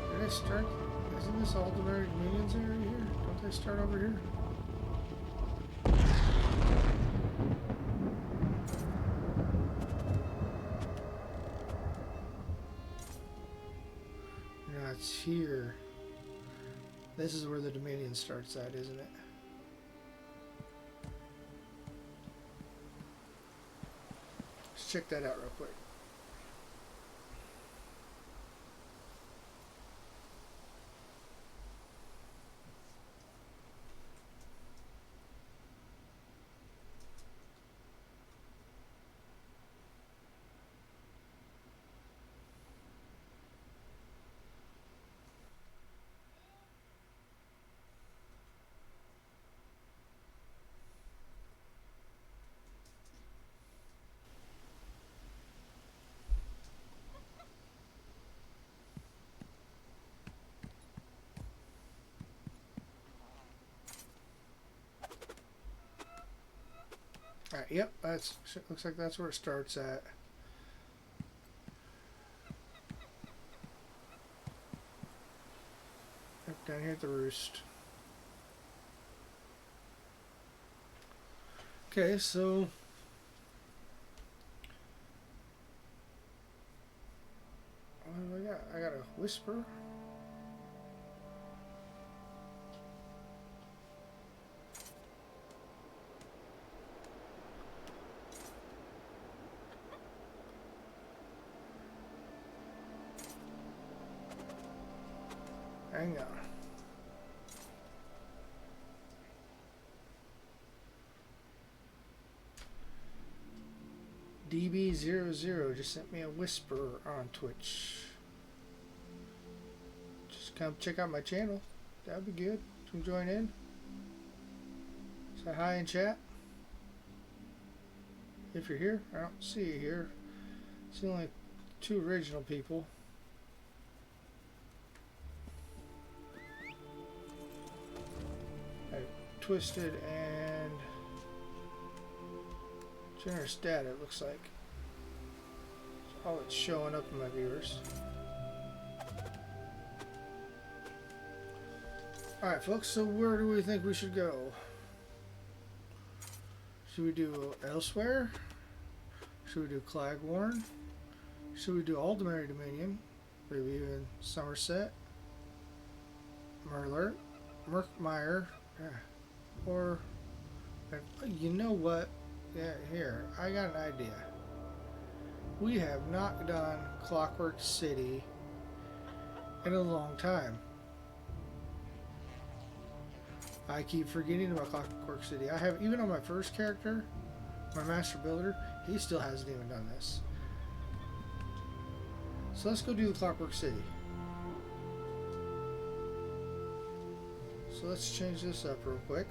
Did I start? Isn't this all the married minions area here? Don't they start over here? No, it's here. This is where the Dominion starts at, isn't it? Let's check that out real quick. Alright, yep, that's looks like that's where it starts at. Yep, down here at the roost. Okay, so what do I got? I got a whisper. Hang on. DB00 just sent me a whisper on Twitch. Just come check out my channel. That'd be good. Come join in. Say hi in chat. If you're here, I don't see you here. It's only 2 original people. Twisted and generous data, it looks like. That's all it's showing up in my viewers. Alright folks, so where do we think we should go? Should we do Elsewhere? Should we do Clagworn? Should we do Aldemary Dominion? Maybe even Somerset? Merler, Merkmeyer, or you know what? Yeah, here I got an idea. We have not done Clockwork City in a long time. I keep forgetting about Clockwork City. I have, even on my first character, my master builder, he still hasn't even done this. So let's go do the Clockwork City. So let's change this up real quick.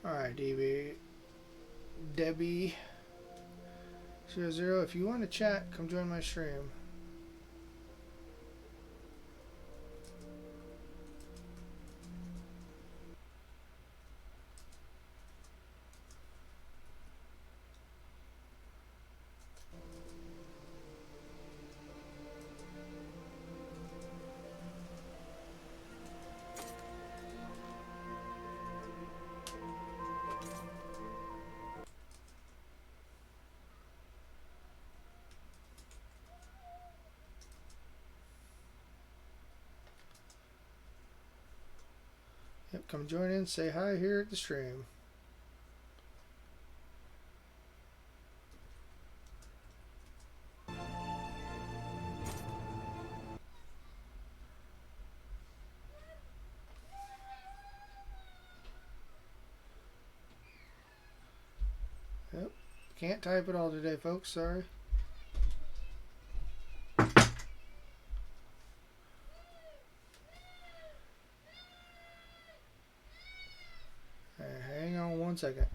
Alright, Debbie 00, if you want to chat, come join my stream. Yep, come join in, say hi here at the stream. Yep, can't type it all today, folks, sorry. Hang on one second.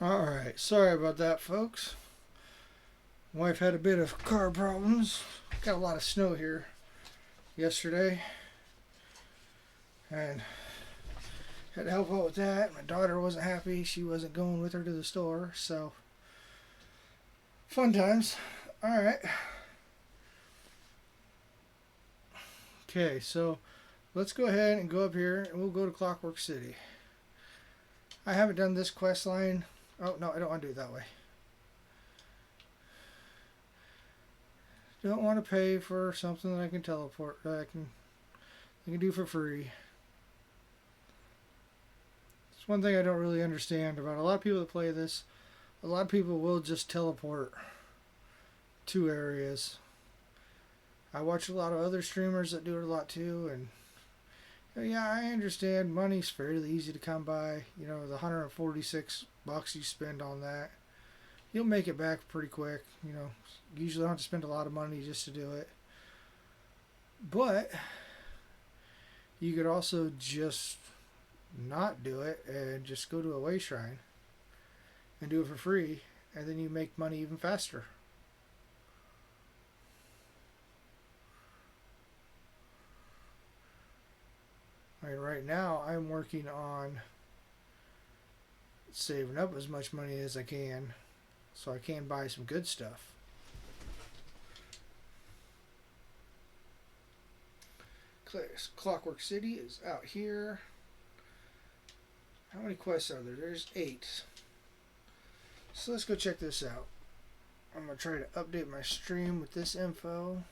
Alright, sorry about that, folks. Wife had a bit of car problems. Got a lot of snow here yesterday. And had to help out with that. My daughter wasn't happy. She wasn't going with her to the store. So, fun times. Alright. Okay, so let's go ahead and go up here and we'll go to Clockwork City. I haven't done this quest line. Oh, no, I don't want to do it that way. Don't want to pay for something that I can teleport, that I can do for free. It's one thing I don't really understand about a lot of people that play this. A lot of people will just teleport to areas. I watch a lot of other streamers that do it a lot too, and yeah, I understand money's fairly easy to come by. You know, the $146 you spend on that, you'll make it back pretty quick. You know, usually don't have to spend a lot of money just to do it. But you could also just not do it and just go to a way shrine and do it for free, and then you make money even faster. I mean, right now I'm working on saving up as much money as I can so I can buy some good stuff. Clockwork City is out here. How many quests are there? There's 8. So let's go check this out. I'm going to try to update my stream with this info.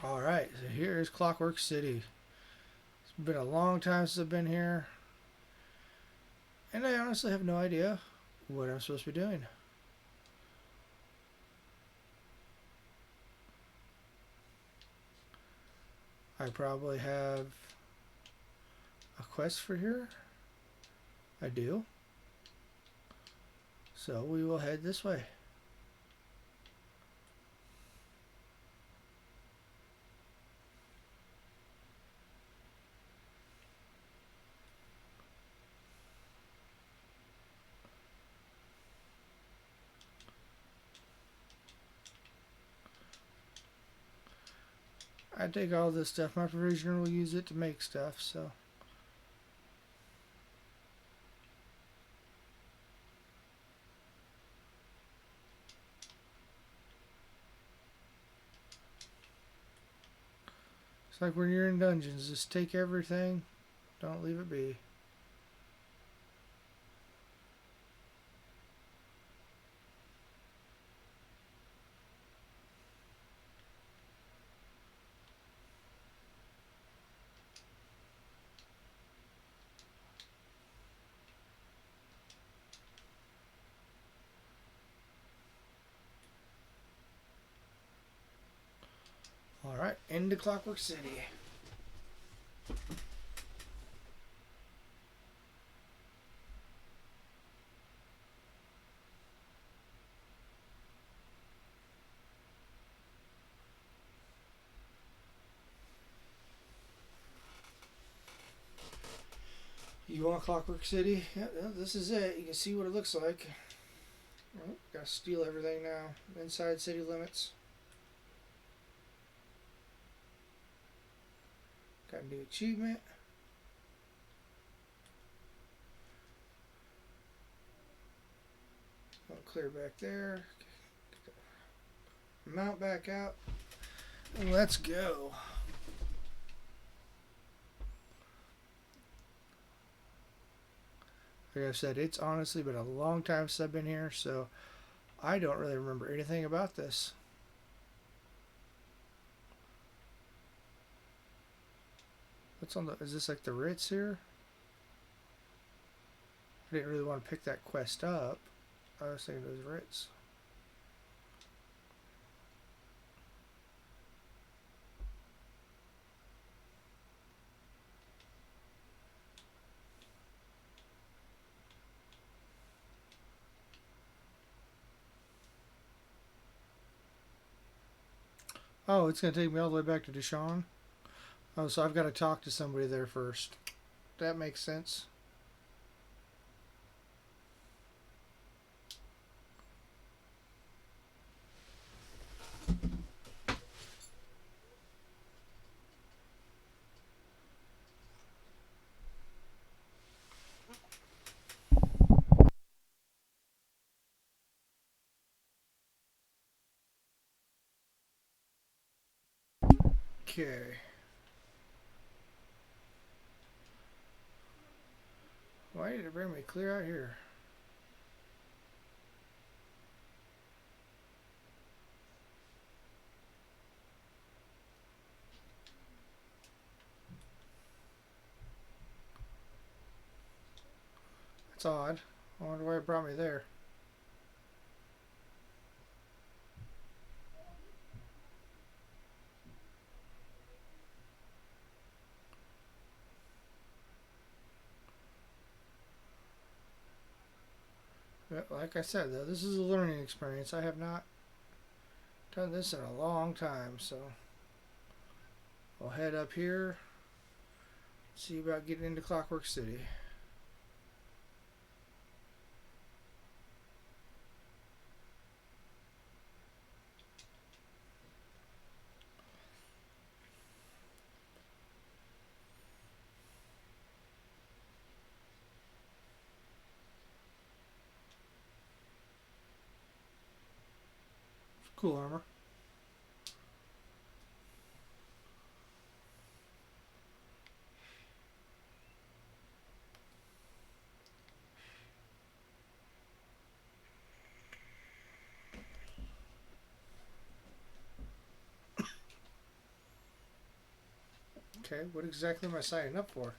Alright, so here is Clockwork City. It's been a long time since I've been here. And I honestly have no idea what I'm supposed to be doing. I probably have a quest for here. I do. So we will head this way. I take all this stuff. My provisioner will use it to make stuff, so. It's like when you're in dungeons, just take everything, don't leave it be. Alright, into Clockwork City. You want Clockwork City? Yeah, this is it. You can see what it looks like. Oh, gotta steal everything now. Inside city limits. Got a new achievement. I'll clear back there. Mount back out. And let's go. Like I said, it's honestly been a long time since I've been here, so I don't really remember anything about this. What's on the... Is this like the Ritz here? I didn't really want to pick that quest up. I was thinking it was Ritz. Oh, it's going to take me all the way back to Deshaun. Oh, so I've got to talk to somebody there first. That makes sense. Okay. Why did it bring me clear out here? That's odd. I wonder why it brought me there. But like I said, though, this is a learning experience. I have not done this in a long time, so I'll head up here, see about getting into Clockwork City. Cool armor. Okay, what exactly am I signing up for?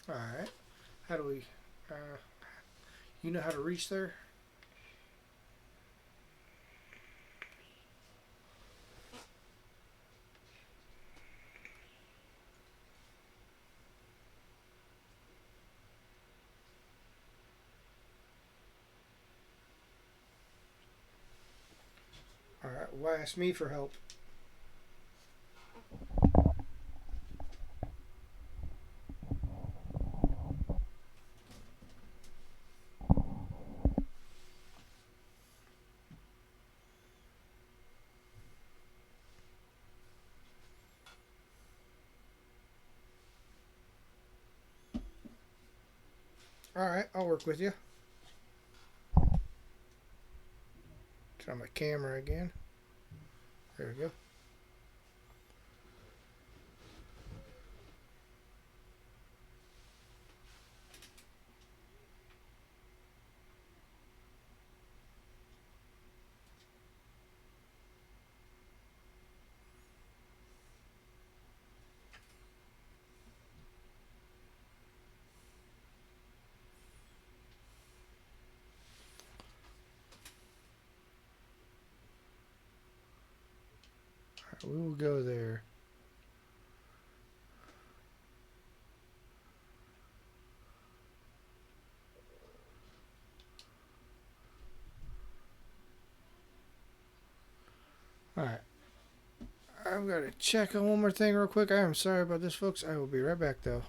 Alright. How do we... you know how to reach there? Alright, why ask me for help? Alright, I'll work with you. Turn on my camera again. There we go. We will go there. Alright. I've got to check on one more thing real quick. I am sorry about this, folks. I will be right back, though.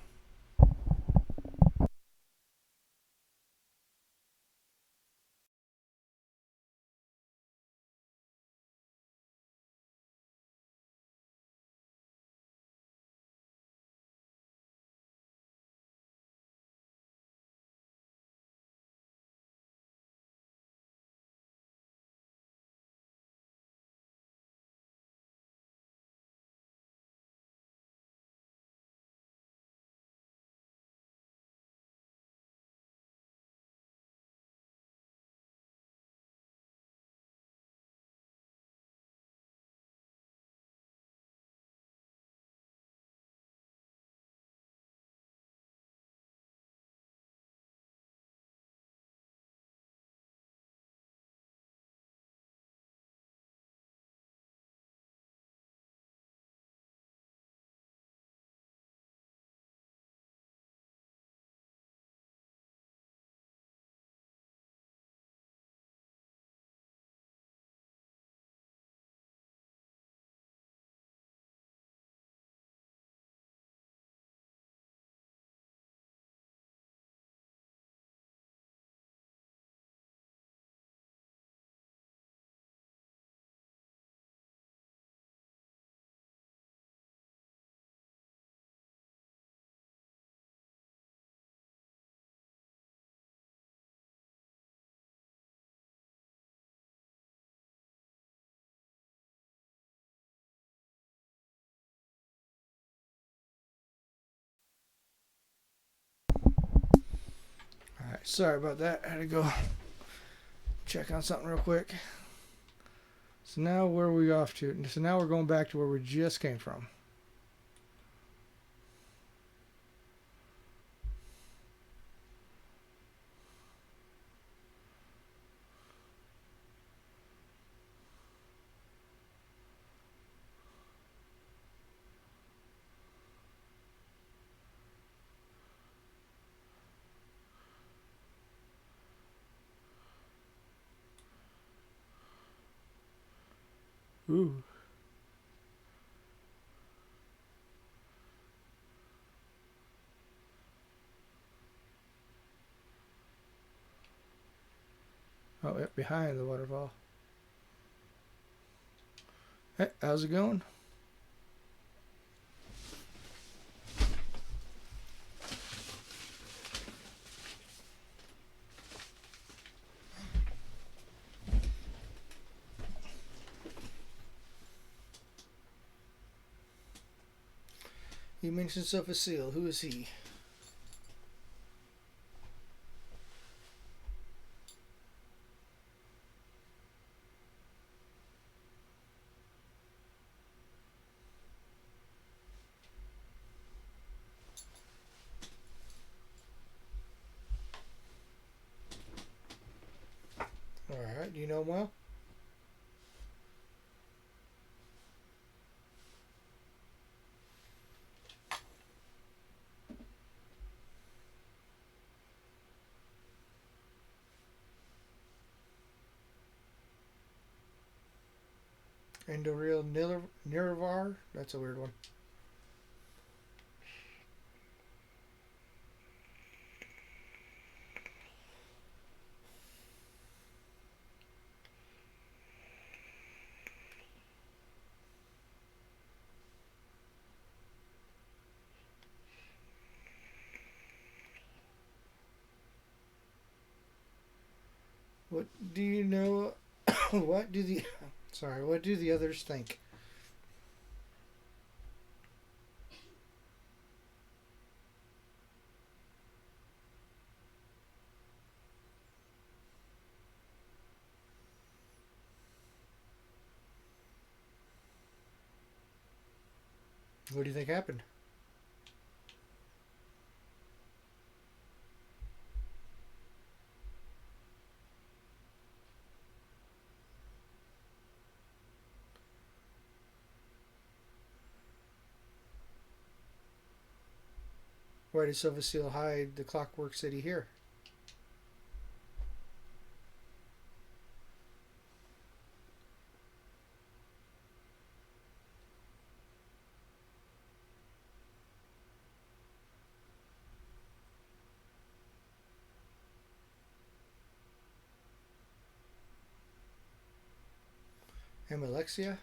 Alright, sorry about that. I had to go check on something real quick. So now where are we off to? So now we're going back to where we just came from. Ooh. Oh, yep, behind the waterfall. Hey, how's it going? You mentioned Sofa Seal. Who is he? Alright, do you know him well? Endoreal Niravar? That's a weird one. What do you know? What do the what do the others think? What do you think happened? Why did Silva Seal hide the Clockwork City here? And Alexia?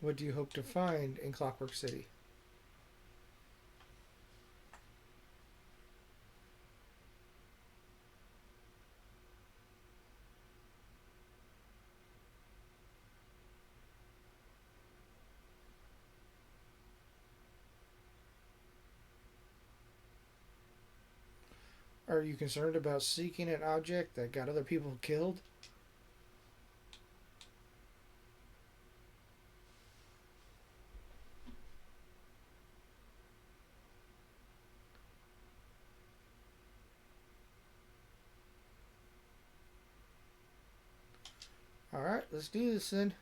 What do you hope to find in Clockwork City? Are you concerned about seeking an object that got other people killed? Alright, let's do this then.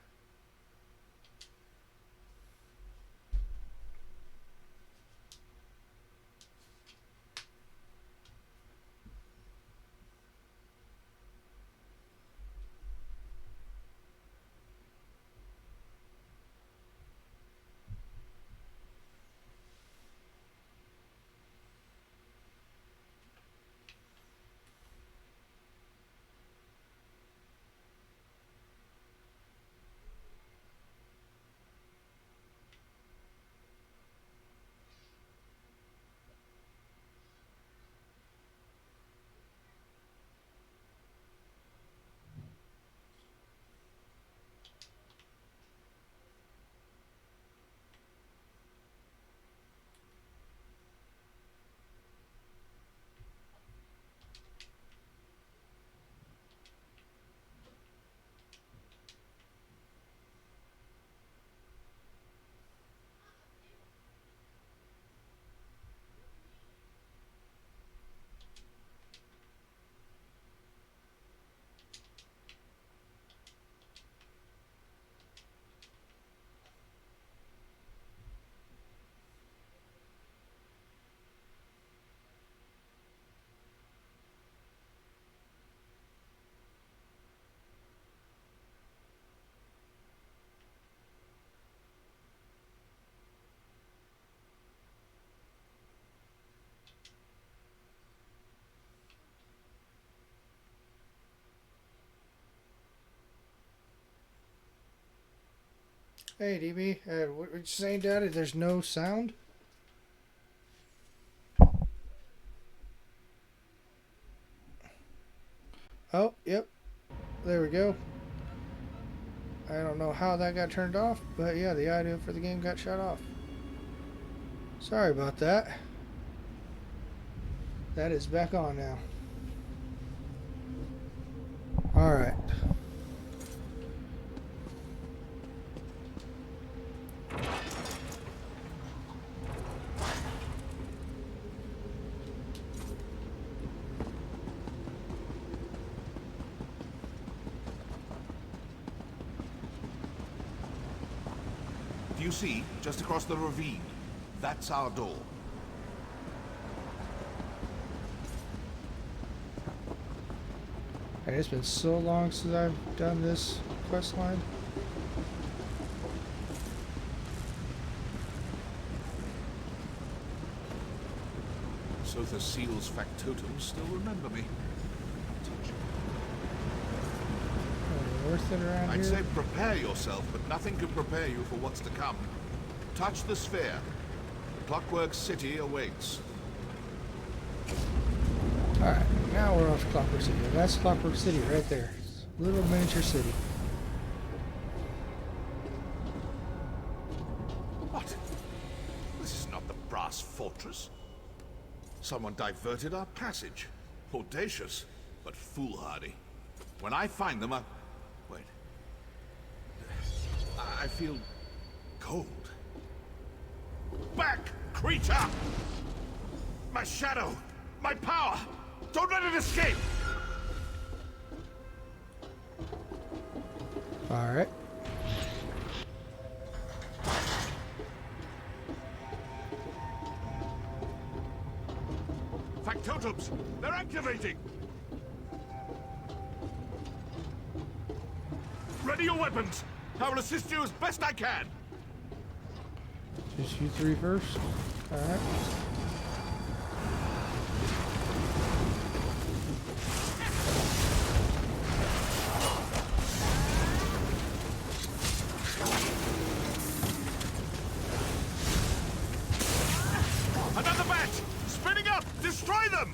Hey, DB, what you saying, Daddy? There's no sound? Oh, yep. There we go. I don't know how that got turned off, but yeah, the audio for the game got shut off. Sorry about that. That is back on now. Alright. Do you see? Just across the ravine. That's our door. And it's been so long since I've done this quest line. So the seal's factotums still remember me. Worth it around I'd here? say prepare yourself, but nothing can prepare you for what's to come. Touch the sphere. Clockwork City awaits. Alright, now we're off Clockwork City. That's Clockwork City right there. Little miniature city. What? This is not the brass fortress. Someone diverted our passage. Audacious, but foolhardy. When I find them, wait. I feel cold. Back, creature! My shadow! My power! Don't let it escape! Alright. Factotums! They're activating! Ready your weapons! I will assist you as best I can! Just you three first. Alright. Another batch! Spinning up! Destroy them!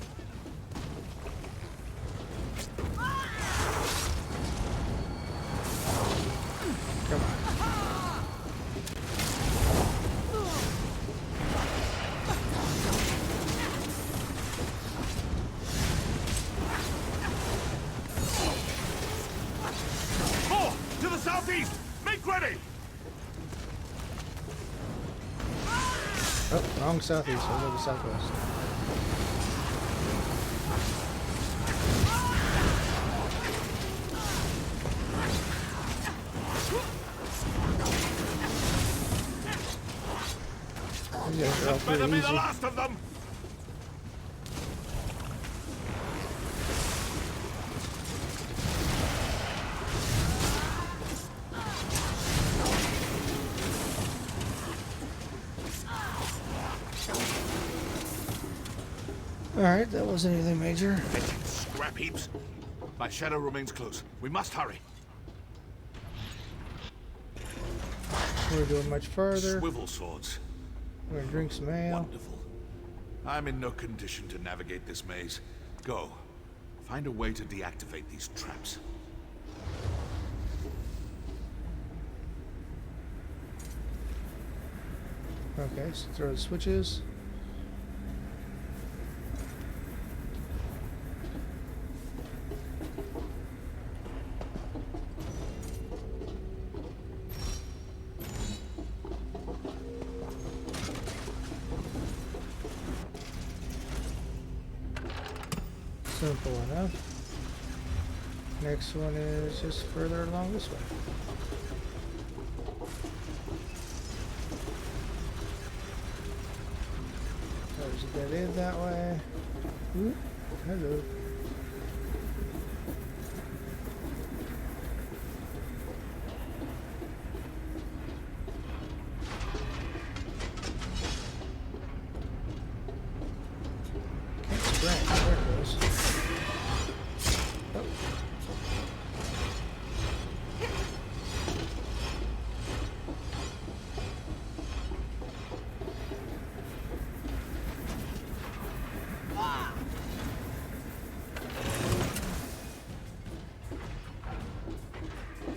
Come on. More! To the southeast! Make ready! Oh, wrong southeast. I'll go to southwest. These guys are all Better pretty be the easy. last of them! Alright, that wasn't anything major. Scrap heaps. My shadow remains close. We must hurry. We're going much further. Swivel swords. We're gonna drink some ale. Wonderful. I'm in no condition to navigate this maze. Go. Find a way to deactivate these traps. Okay, so throw the switches. Simple enough. Next one is just further along this way. There's a dead end that way. Ooh, hello. Can't sprint. There it goes. Oh.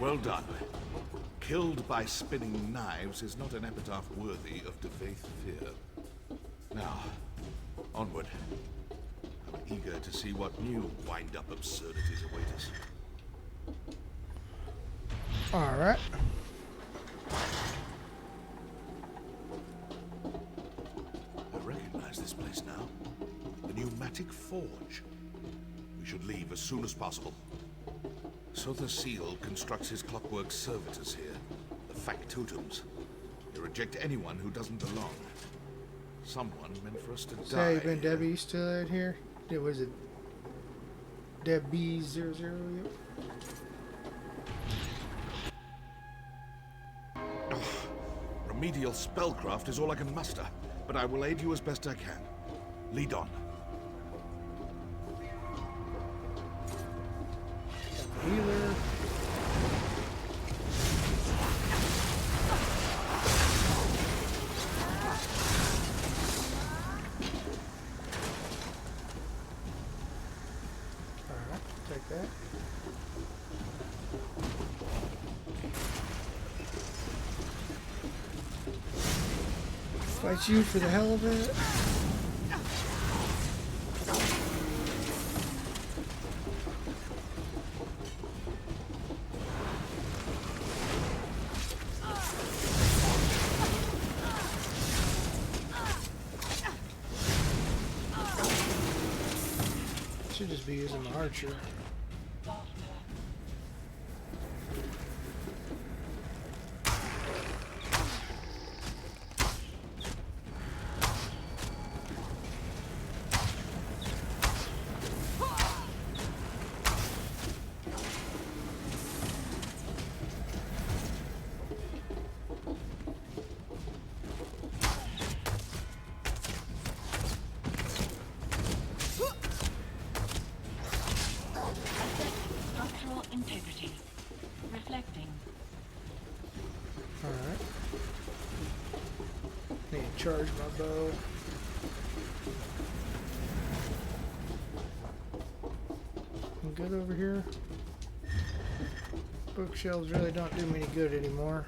Well done. Killed by spinning knives is not an epitaph worthy of Defaith Fear. Now, onward. I'm eager to see what new wind-up absurdities await us. Alright. I recognize this place now. The pneumatic forge. We should leave as soon as possible. Sotha Seal constructs his clockwork servitors here, the factotums. They reject anyone who doesn't belong. Someone meant for us to die. Say, you been Debbie still out here? Yeah, was it Debbie 00? Remedial spellcraft is all I can muster, but I will aid you as best I can. Lead on. Healer. Alright, take that. Fight you for the hell of it. Should just be using my archer. Integrity. Reflecting. Alright. Need to charge my bow. I'm good over here. Bookshelves really don't do me any good anymore.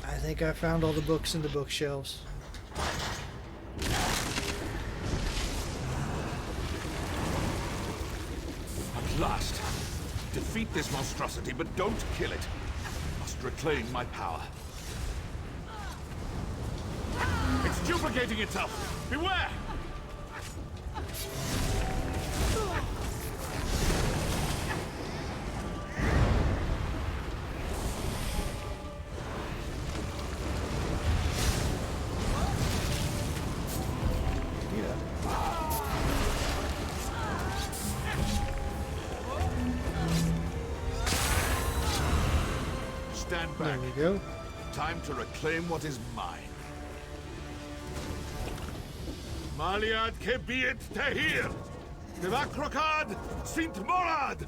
I think I found all the books in the bookshelves. At last. Defeat this monstrosity, but don't kill it. Must reclaim my power. It's duplicating itself. Beware! Stand back. There we go. Time to reclaim what is mine. Maliad kebiet tehir! Devakrokad sint morad!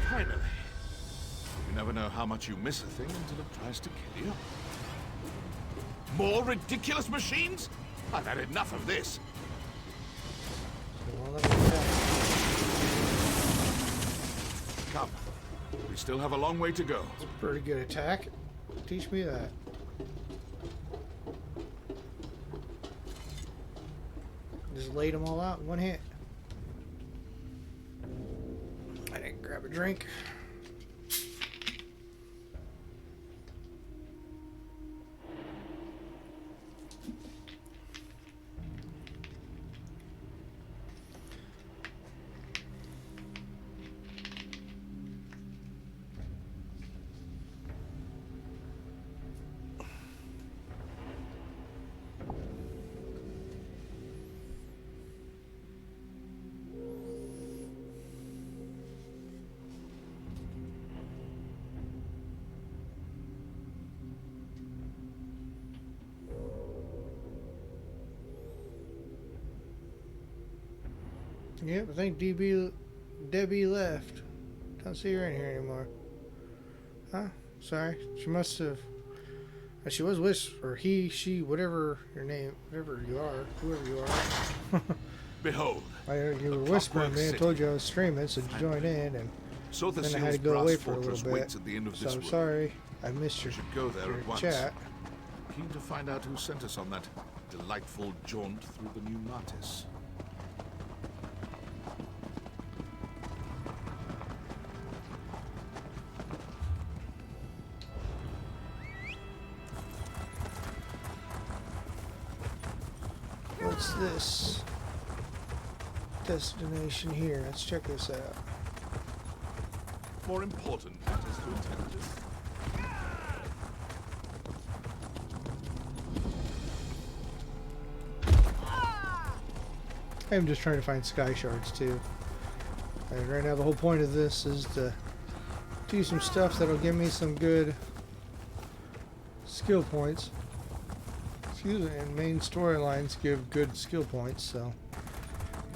Finally. You never know how much you miss a thing until it tries to kill you. More ridiculous machines? I've had enough of this. Come. We still have a long way to go. It's a pretty good attack. Teach me that. Just laid them all out in one hit. I didn't grab a drink. Yep, I think Debbie left. Don't see her in here anymore. Huh? Sorry. She must have... And she was or he, she, whatever your name, whatever you are, whoever you are. Behold. You were whispering me. I told you I was streaming, so join in, and then I had to go away for a little bit. So I'm sorry I missed your chat. Keen to find out who sent us on that delightful jaunt through the new Martis. What's this destination here? Let's check this out. More important matters to attend to. I'm just trying to find sky shards too. And right now the whole point of this is to do some stuff that'll give me some good skill points. Excuse me, and main storylines give good skill points, so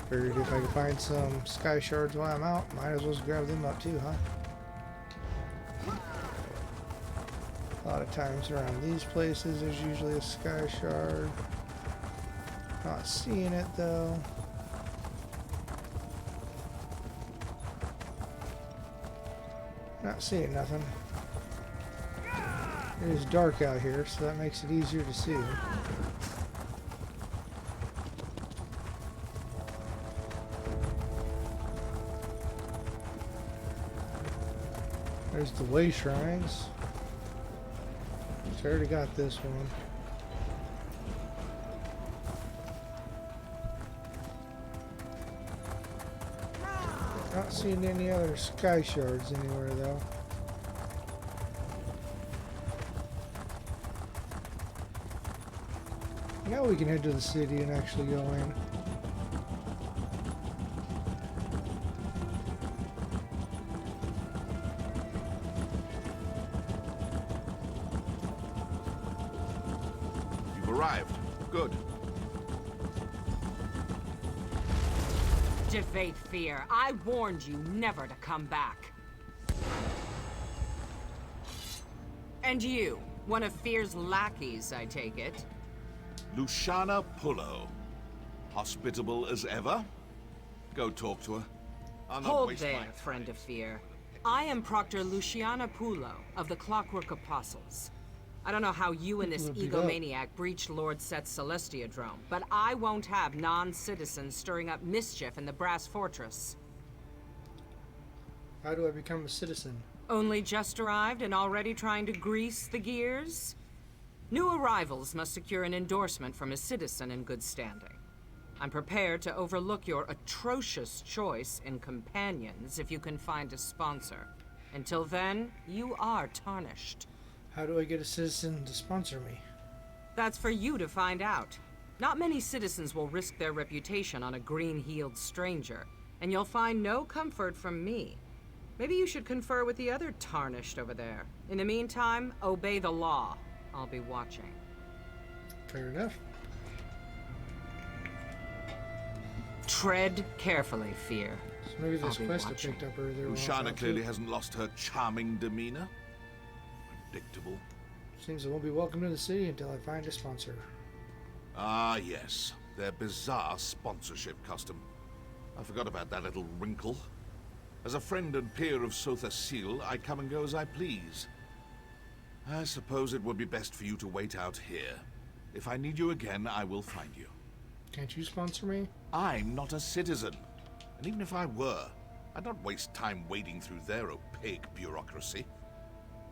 figured if I could find some sky shards while I'm out, might as well just grab them up too, huh? A lot of times around these places there's usually a sky shard. Not seeing it though. Not seeing nothing. It is dark out here, so that makes it easier to see. There's the way shrines. So I already got this one. Not seeing any other sky shards anywhere though. Now we can head to the city and actually go in. You've arrived. Good. Devate fear. I warned you never to come back. And you, one of Fear's lackeys, I take it. Luciana Pullo. Hospitable as ever? Go talk to her. I'll not Hold waste there, my friend of Fear. I am Proctor Luciana Pullo of the Clockwork Apostles. I don't know how you and this egomaniac breached Lord Set's Celestiadrome, but I won't have non-citizens stirring up mischief in the Brass Fortress. How do I become a citizen? Only just arrived and already trying to grease the gears? New arrivals must secure an endorsement from a citizen in good standing. I'm prepared to overlook your atrocious choice in companions if you can find a sponsor. Until then, you are tarnished. How do I get a citizen to sponsor me? That's for you to find out. Not many citizens will risk their reputation on a green-heeled stranger, and you'll find no comfort from me. Maybe you should confer with the other tarnished over there. In the meantime, obey the law. I'll be watching. Fair enough. Tread carefully, Fear. So maybe this quest I picked up earlier. Luciana clearly hasn't lost her charming demeanor. Predictable. Seems I won't be welcome to the city until I find a sponsor. Ah, yes. Their bizarre sponsorship custom. I forgot about that little wrinkle. As a friend and peer of Sotha Seal, I come and go as I please. I suppose it would be best for you to wait out here. If I need you again, I will find you. Can't you sponsor me? I'm not a citizen. And even if I were, I'd not waste time wading through their opaque bureaucracy.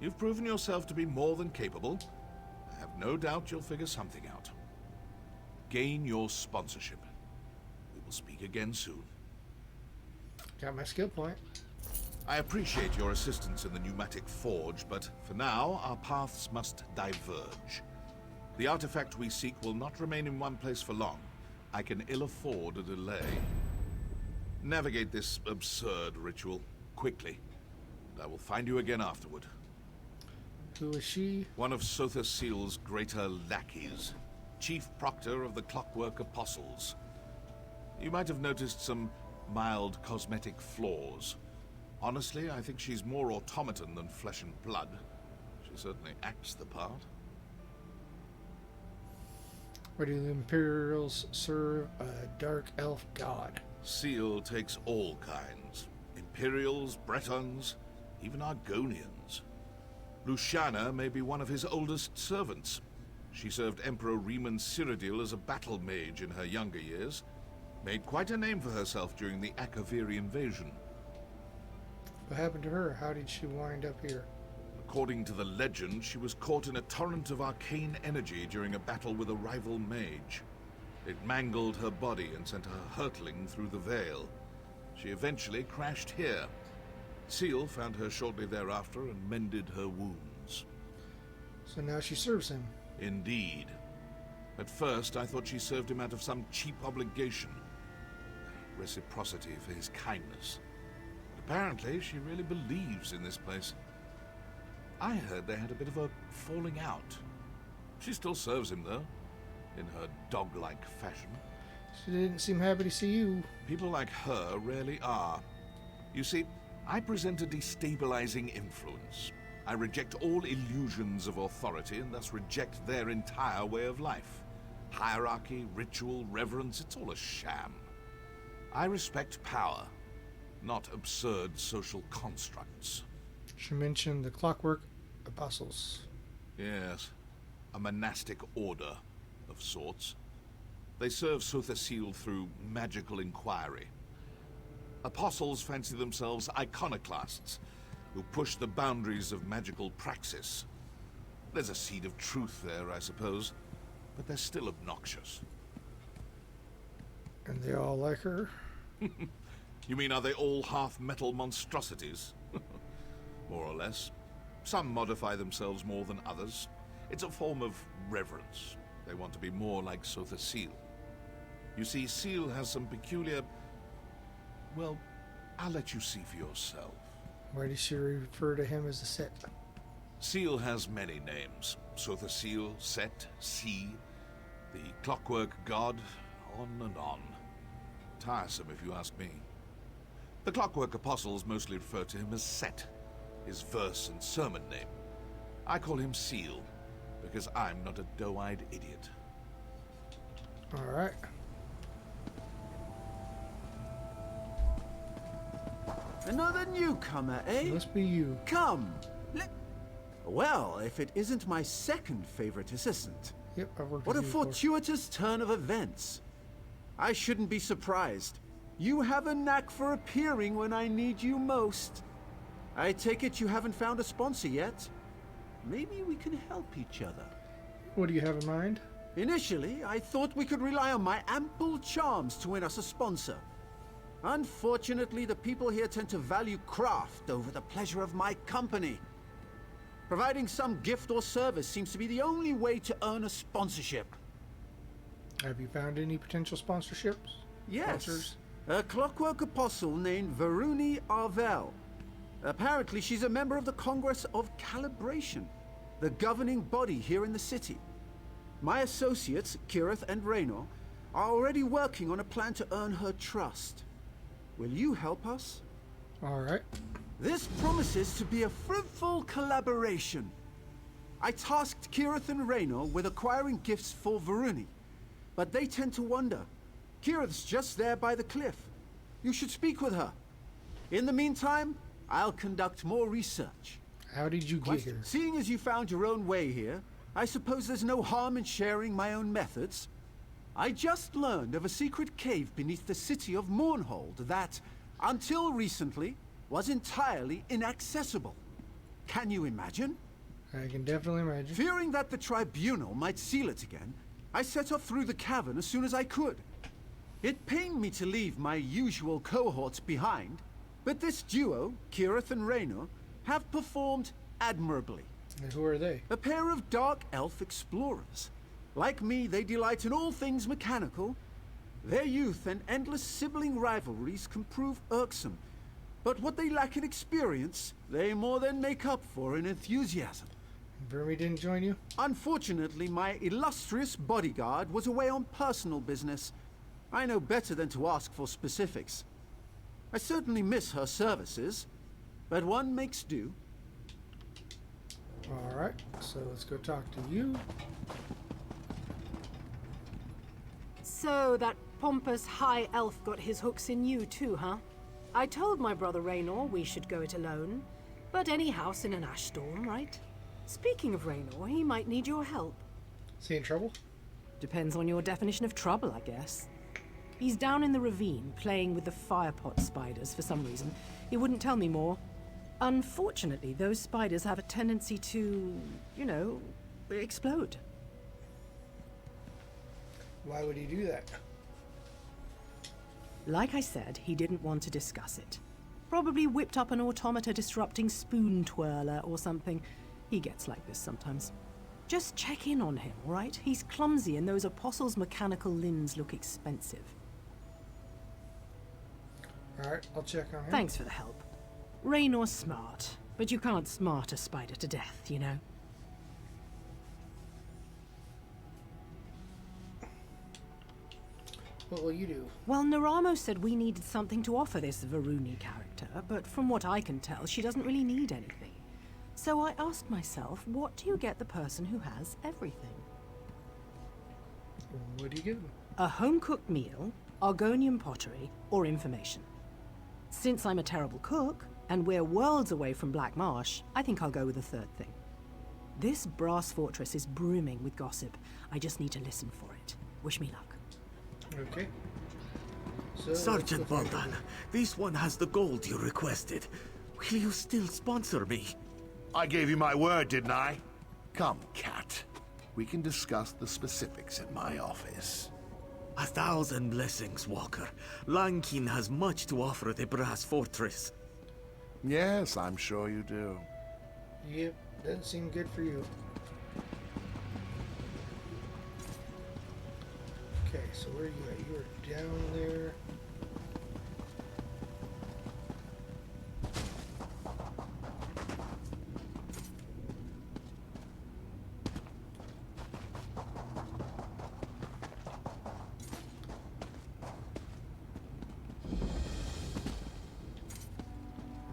You've proven yourself to be more than capable. I have no doubt you'll figure something out. Gain your sponsorship. We will speak again soon. Got my skill point. I appreciate your assistance in the pneumatic forge, but for now, our paths must diverge. The artifact we seek will not remain in one place for long. I can ill afford a delay. Navigate this absurd ritual quickly, and I will find you again afterward. Who is she? One of Sotha Seal's greater lackeys, Chief Proctor of the Clockwork Apostles. You might have noticed some mild cosmetic flaws. Honestly, I think she's more automaton than flesh and blood. She certainly acts the part. Where do the Imperials serve a dark elf god? Seal takes all kinds. Imperials, Bretons, even Argonians. Luciana may be one of his oldest servants. She served Emperor Riemann Cyrodiil as a battle mage in her younger years. Made quite a name for herself during the Akaviri invasion. What happened to her? How did she wind up here? According to the legend, she was caught in a torrent of arcane energy during a battle with a rival mage. It mangled her body and sent her hurtling through the veil. She eventually crashed here. Seal found her shortly thereafter and mended her wounds. So now she serves him. Indeed. At first, I thought she served him out of some cheap obligation. Reciprocity for his kindness. But apparently, she really believes in this place. I heard they had a bit of a falling out. She still serves him, though, in her dog-like fashion. She didn't seem happy to see you. People like her rarely are. You see, I present a destabilizing influence. I reject all illusions of authority and thus reject their entire way of life. Hierarchy, ritual, reverence, it's all a sham. I respect power, not absurd social constructs. She mentioned the Clockwork Apostles. Yes, a monastic order of sorts. They serve Sotha Seal through magical inquiry. Apostles fancy themselves iconoclasts, who push the boundaries of magical praxis. There's a seed of truth there, I suppose, but they're still obnoxious. And they all like her? You mean, are they all half-metal monstrosities? More or less. Some modify themselves more than others. It's a form of reverence. They want to be more like Sotha Seal. You see, Seal has some peculiar... Well, I'll let you see for yourself. Why does she refer to him as a Set? Seal has many names. Sotha Seal, Set, Sea, the Clockwork God, on and on. Tiresome, if you ask me. The Clockwork Apostles mostly refer to him as Set, his verse and sermon name. I call him Seal, because I'm not a doe-eyed idiot. Alright. Another newcomer, eh? Must be you. Come. Well, if it isn't my second favorite assistant. Yep, I've worked What a with you before. fortuitous turn of events. I shouldn't be surprised. You have a knack for appearing when I need you most. I take it you haven't found a sponsor yet? Maybe we can help each other. What do you have in mind? Initially, I thought we could rely on my ample charms to win us a sponsor. Unfortunately, the people here tend to value craft over the pleasure of my company. Providing some gift or service seems to be the only way to earn a sponsorship. Have you found any potential sponsorships? Yes. Sponsors? A clockwork apostle named Varuni Arvel. Apparently, she's a member of the Congress of Calibration, the governing body here in the city. My associates, Kirith and Raynor, are already working on a plan to earn her trust. Will you help us? All right. This promises to be a fruitful collaboration. I tasked Kirith and Raynor with acquiring gifts for Varuni, but they tend to wander. Kirith's just there by the cliff. You should speak with her. In the meantime, I'll conduct more research. How did you get here? Seeing as you found your own way here, I suppose there's no harm in sharing my own methods. I just learned of a secret cave beneath the city of Mournhold that, until recently, was entirely inaccessible. Can you imagine? I can definitely imagine. Fearing that the tribunal might seal it again, I set off through the cavern as soon as I could. It pained me to leave my usual cohorts behind, but this duo, Kirith and Raynor, have performed admirably. And who are they? A pair of dark elf explorers. Like me, they delight in all things mechanical. Their youth and endless sibling rivalries can prove irksome, but what they lack in experience, they more than make up for in enthusiasm. Vermi didn't join you? Unfortunately, my illustrious bodyguard was away on personal business. I know better than to ask for specifics. I certainly miss her services, but one makes do. All right, so let's go talk to you. So that pompous high elf got his hooks in you too, huh? I told my brother Raynor we should go it alone, but any house in an ash storm, right? Speaking of Raynor, he might need your help. Is he in trouble? Depends on your definition of trouble, I guess. He's down in the ravine, playing with the firepot spiders for some reason. He wouldn't tell me more. Unfortunately, those spiders have a tendency to, you know, explode. Why would he do that? Like I said, he didn't want to discuss it. Probably whipped up an automata disrupting spoon twirler or something. He gets like this sometimes. Just check in on him, all right? He's clumsy and those apostles' mechanical limbs look expensive. Alright, I'll check on him. Thanks for the help. Raynor's smart, but you can't smart a spider to death, you know? What will you do? Well, Naramo said we needed something to offer this Varuni character, but from what I can tell, she doesn't really need anything. So I asked myself, what do you get the person who has everything? What do you give him? A home-cooked meal, Argonian pottery, or information. Since I'm a terrible cook, and we're worlds away from Black Marsh, I think I'll go with the third thing. This brass fortress is brimming with gossip. I just need to listen for it. Wish me luck. Okay. So, Sergeant Boldan, this one has the gold you requested. Will you still sponsor me? I gave you my word, didn't I? Come, Cat. We can discuss the specifics in my office. 1,000 blessings, Walker. Lankin has much to offer the brass fortress. Yes, I'm sure you do. Yep, doesn't seem good for you. Okay, so where are you at? You are down there.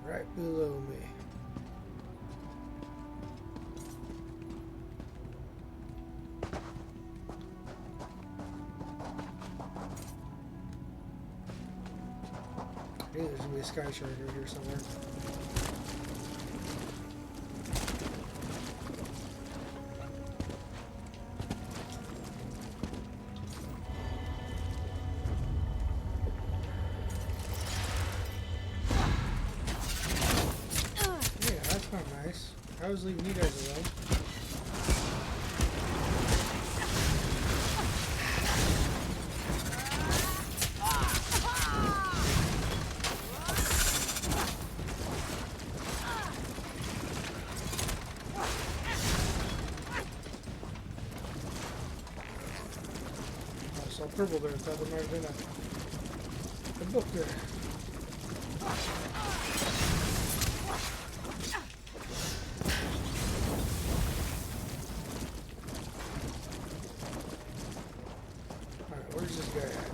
Right below me. I knew there's gonna be a sky shard right here somewhere. Yeah, that's not nice. I was leaving you guys alone. I saw purple there. I thought there might have been a book there. Alright, where's this guy at?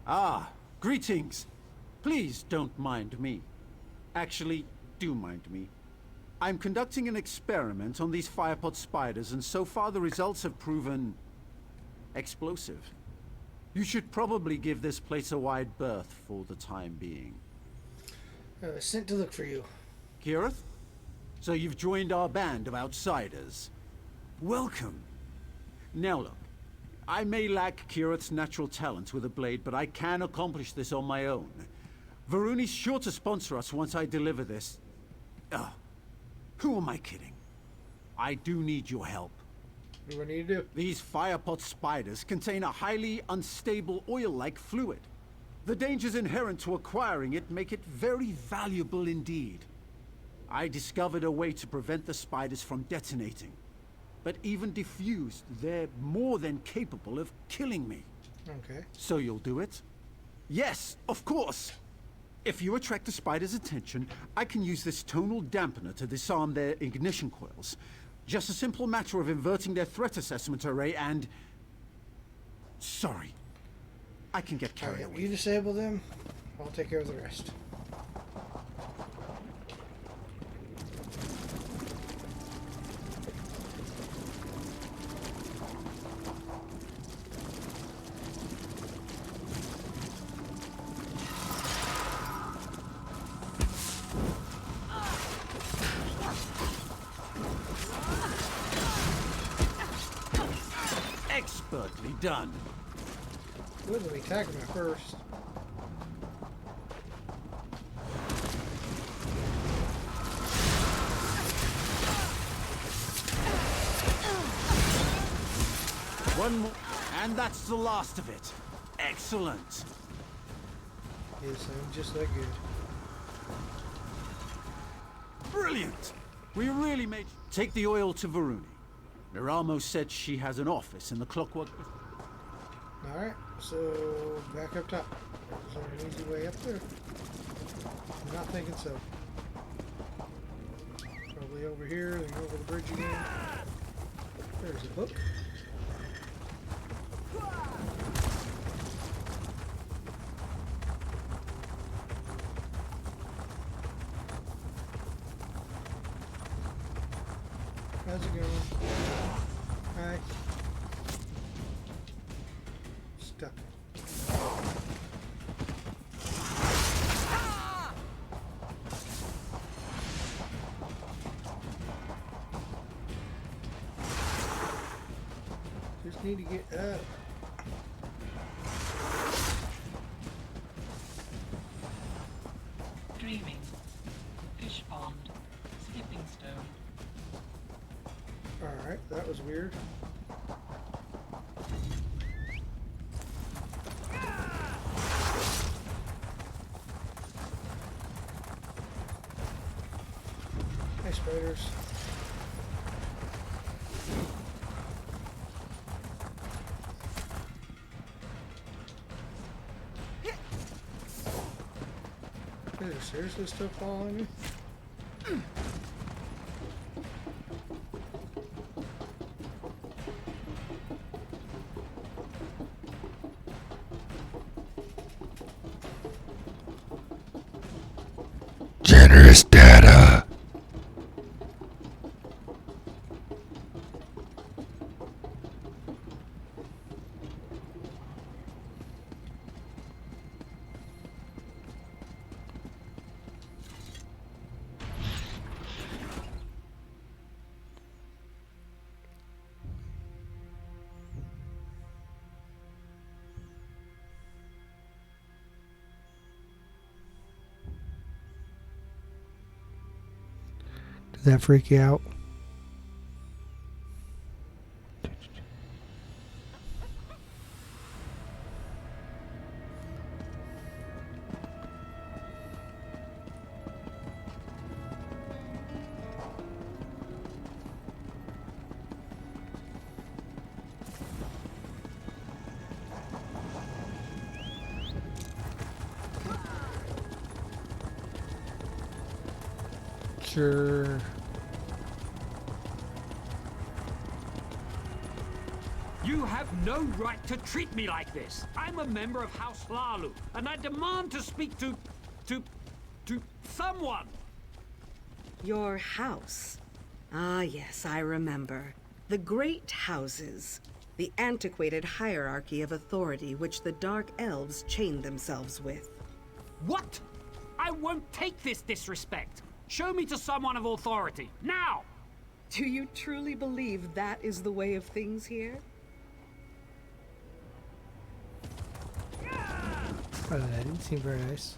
Ah, greetings. Please don't mind me. Actually, do mind me. I'm conducting an experiment on these firepot spiders, and so far the results have proven explosive. You should probably give this place a wide berth for the time being. Sent to look for you. Kirith? So you've joined our band of outsiders. Welcome. Now look, I may lack Kirith's natural talent with a blade, but I can accomplish this on my own. Varuni's sure to sponsor us once I deliver this. Who am I kidding? I do need your help. What do I need to do? These firepot spiders contain a highly unstable oil-like fluid. The dangers inherent to acquiring it make it very valuable indeed. I discovered a way to prevent the spiders from detonating. But even diffused, they're more than capable of killing me. Okay. So you'll do it? Yes, of course! If you attract the spider's attention, I can use this tonal dampener to disarm their ignition coils. Just a simple matter of inverting their threat assessment array and... Sorry. I can get carried away. You disable them, I'll take care of the rest. Expertly done. Let me attack him at first. One more, and that's the last of it. Excellent. Yes, I'm just that good. Brilliant. We really made. Take the oil to Varuni. Naramo said she has an office in the Clockwork. Alright, so back up top. Is there an easy way up there? I'm not thinking so. Probably over here, then over the bridge again. There's a book. How's it going? Hi. Stuck. Just need to get up. Dreaming. Fish pond. Skipping stone. Alright, that was weird. Hey, spiders. Is there seriously still following me? Generous data. Did that freak you out? Sure. You have no right to treat me like this. I'm a member of House Lalu, and I demand to speak to someone. Your house. Ah, yes, I remember. The Great Houses. The antiquated hierarchy of authority which the Dark Elves chain themselves with. What? I won't take this disrespect. Show me to someone of authority, now! Do you truly believe that is the way of things here? Oh, that didn't seem very nice.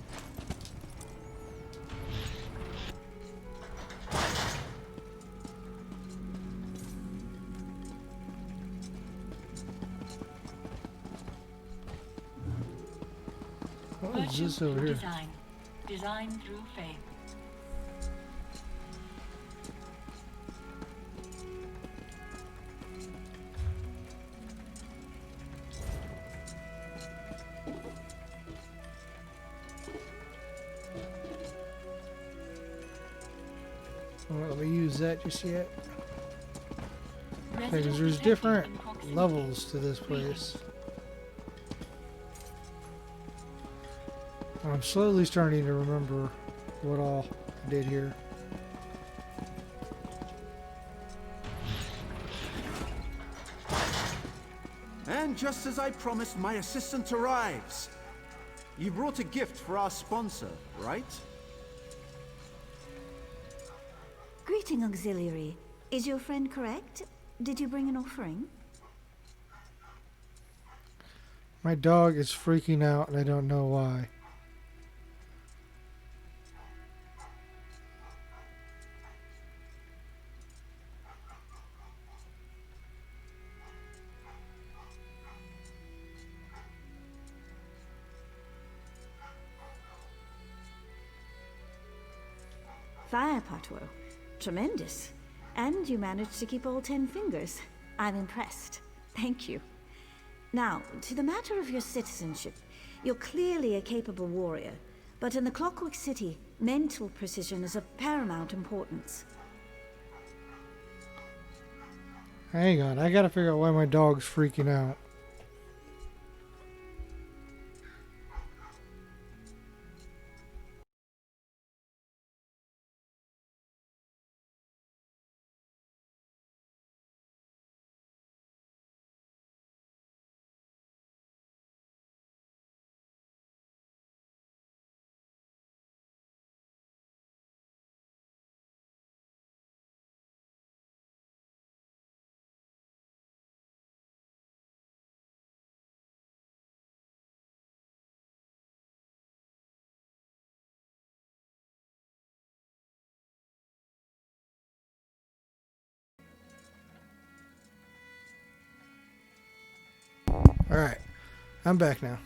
What is this over here? Design. Design through faith. Well, let me use that just yet. Because there's different levels to this place. I'm slowly starting to remember what all I did here. And just as I promised, my assistant arrives. You brought a gift for our sponsor, right? Greeting, Auxiliary. Is your friend correct? Did you bring an offering? My dog is freaking out and I don't know why. Fire Patwo. Tremendous. And you managed to keep all 10 fingers. I'm impressed. Thank you. Now, to the matter of your citizenship. You're clearly a capable warrior, but in the Clockwork City, mental precision is of paramount importance. Hang on, I gotta figure out why my dog's freaking out. Alright, I'm back now.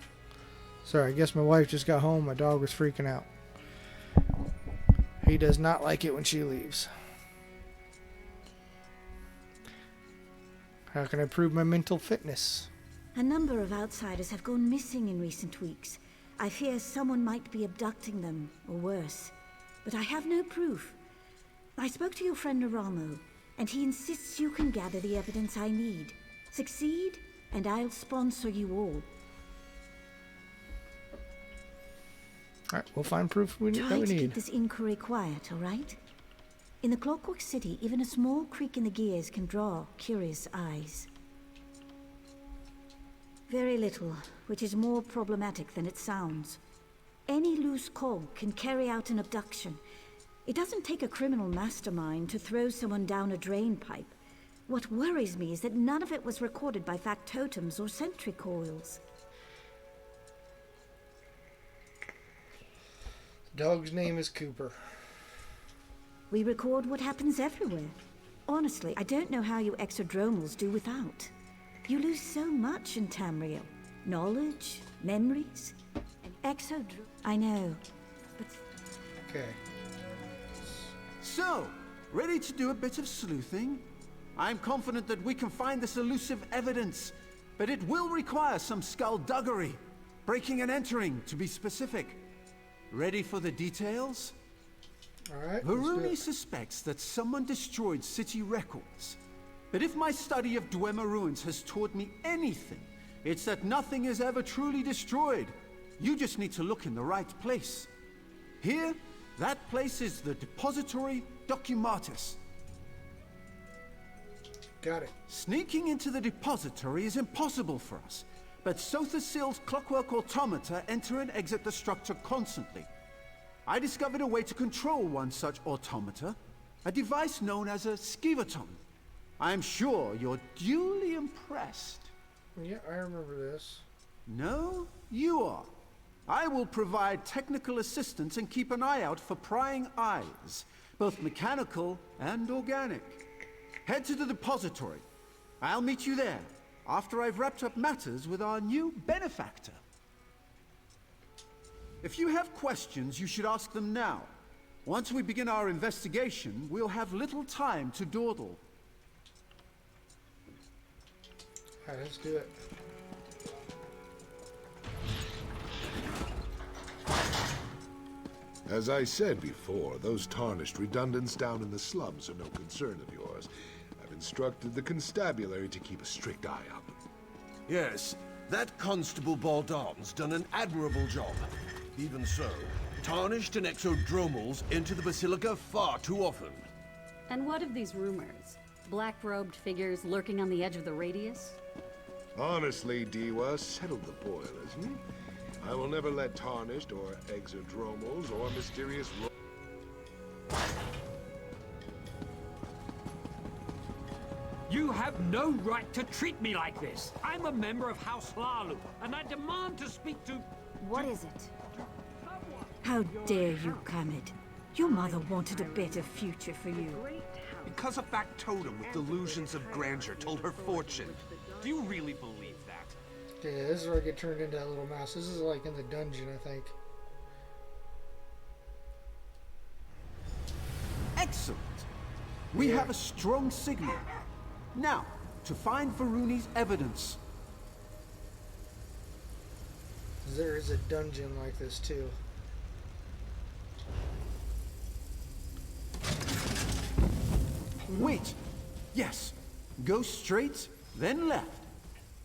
Sorry, I guess my wife just got home. My dog was freaking out. He does not like it when she leaves. How can I prove my mental fitness? A number of outsiders have gone missing in recent weeks. I fear someone might be abducting them, or worse. But I have no proof. I spoke to your friend Naramo, and he insists you can gather the evidence I need. Succeed, and I'll sponsor you all. Alright, we'll find proof that we Try to keep need. this inquiry quiet, all right? In the Clockwork City, even a small creak in the gears can draw curious eyes. Very little, which is more problematic than it sounds. Any loose cog can carry out an abduction. It doesn't take a criminal mastermind to throw someone down a drain pipe. What worries me is that none of it was recorded by factotums or sentry coils. The dog's name is Cooper. We record what happens everywhere. Honestly, I don't know how you exodromals do without. You lose so much in Tamriel. Knowledge, memories, and I know, but... Okay. So, ready to do a bit of sleuthing? I'm confident that we can find this elusive evidence, but it will require some skullduggery. Breaking and entering, to be specific. Ready for the details? Alright, Varuni suspects that someone destroyed city records. But if my study of Dwemer ruins has taught me anything, it's that nothing is ever truly destroyed. You just need to look in the right place. Here, that place is the Depository Documatus. Got it. Sneaking into the depository is impossible for us, but Sothasil's clockwork automata enter and exit the structure constantly. I discovered a way to control one such automata, a device known as a skivaton. I am sure you're duly impressed. Yeah, I remember this. No, you are. I will provide technical assistance and keep an eye out for prying eyes, both mechanical and organic. Head to the depository. I'll meet you there, after I've wrapped up matters with our new benefactor. If you have questions, you should ask them now. Once we begin our investigation, we'll have little time to dawdle. Alright, let's do it. As I said before, those tarnished redundants down in the slums are no concern of yours. I've instructed the constabulary to keep a strict eye on them. Yes, that Constable Baldon's done an admirable job. Even so, tarnished and exodromals enter the Basilica far too often. And what of these rumors? Black-robed figures lurking on the edge of the radius? Honestly, Diwa, settle the boilers, hmm? I will never let tarnished or exodromals or mysterious... no right to treat me like this. I'm a member of House Hlalu, and I demand to speak to... What is it? How dare you, Kermit? Your mother wanted a better future for you. Because a factotum with delusions of grandeur told her fortune. Do you really believe that? Yeah, this is where I get turned into that little mouse. This is like in the dungeon, I think. Excellent. We have a strong signal. Now, to find Varuni's evidence. There is a dungeon like this too. Wait. Yes. Go straight, then left.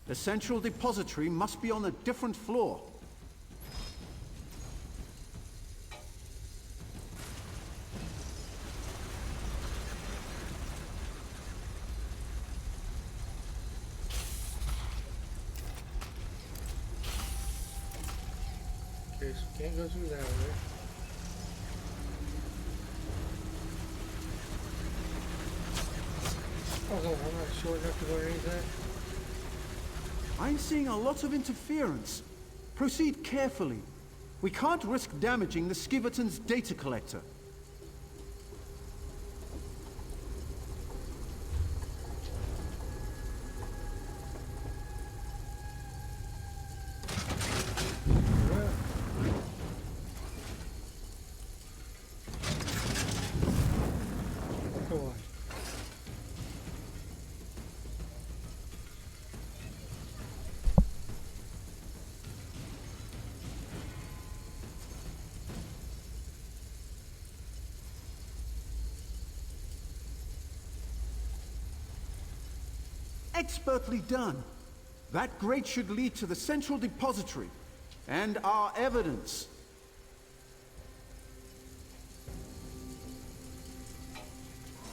The central depository must be on a different floor. Okay, so can't go through that way. Oh, I'm not short enough to go underneath that. I'm seeing a lot of interference. Proceed carefully. We can't risk damaging the Skiverton's data collector. Expertly done. That grate should lead to the central depository and our evidence.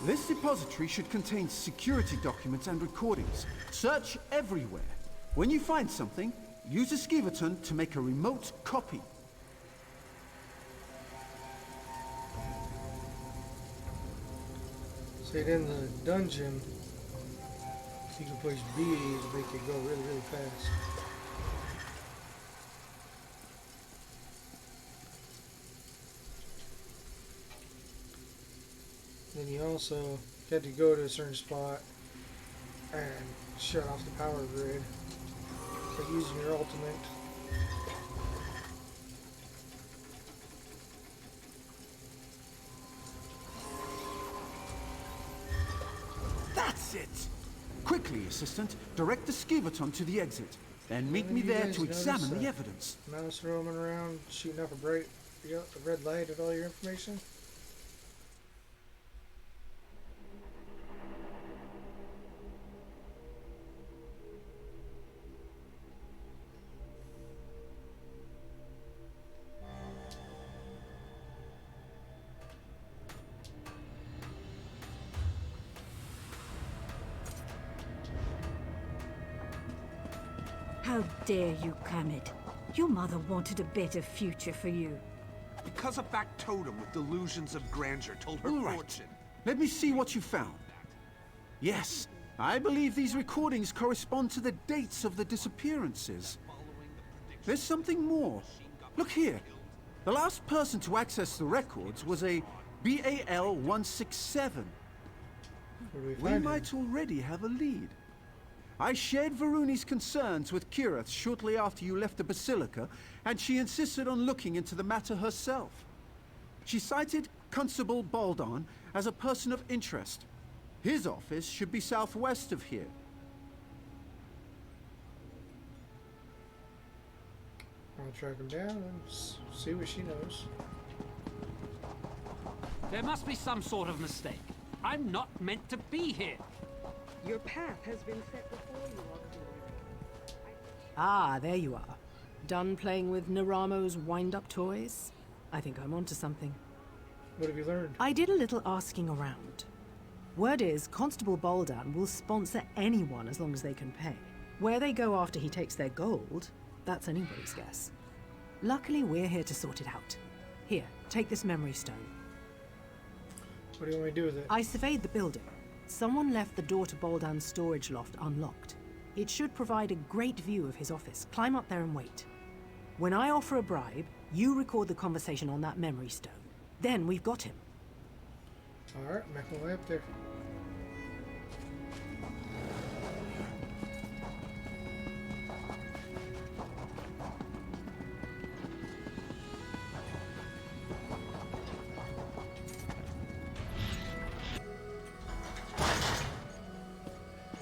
This depository should contain security documents and recordings. Search everywhere. When you find something, use a Skiverton to make a remote copy. See, in the dungeon, you can push B to make it go really, really fast. Then you also had to go to a certain spot and shut off the power grid by using your ultimate. That's it! Quickly, assistant, direct the Skiverton to the exit. Then meet me there to examine the evidence. Mouse roaming around, shooting up a bright red light at all your information. How dare you, Kermit? Your mother wanted a better future for you. Because a factotum with delusions of grandeur told her fortune. Let me see what you found. Yes, I believe these recordings correspond to the dates of the disappearances. There's something more. Look here. The last person to access the records was a BAL 167. We might already have a lead. I shared Varuni's concerns with Kirith shortly after you left the Basilica, and she insisted on looking into the matter herself. She cited Constable Baldon as a person of interest. His office should be southwest of here. I'll track him down and see what she knows. There must be some sort of mistake. I'm not meant to be here. Your path has been set before you, Auxiliary. Ah, there you are. Done playing with Naramo's wind-up toys? I think I'm onto something. What have you learned? I did a little asking around. Word is, Constable Baldan will sponsor anyone as long as they can pay. Where they go after he takes their gold, that's anybody's guess. Luckily, we're here to sort it out. Here, take this memory stone. What do you want me to do with it? I surveyed the building. Someone left the door to Boldan's storage loft unlocked. It should provide a great view of his office. Climb up there and wait. When I offer a bribe, you record the conversation on that memory stone. Then we've got him. Alright, I'm making my way up there.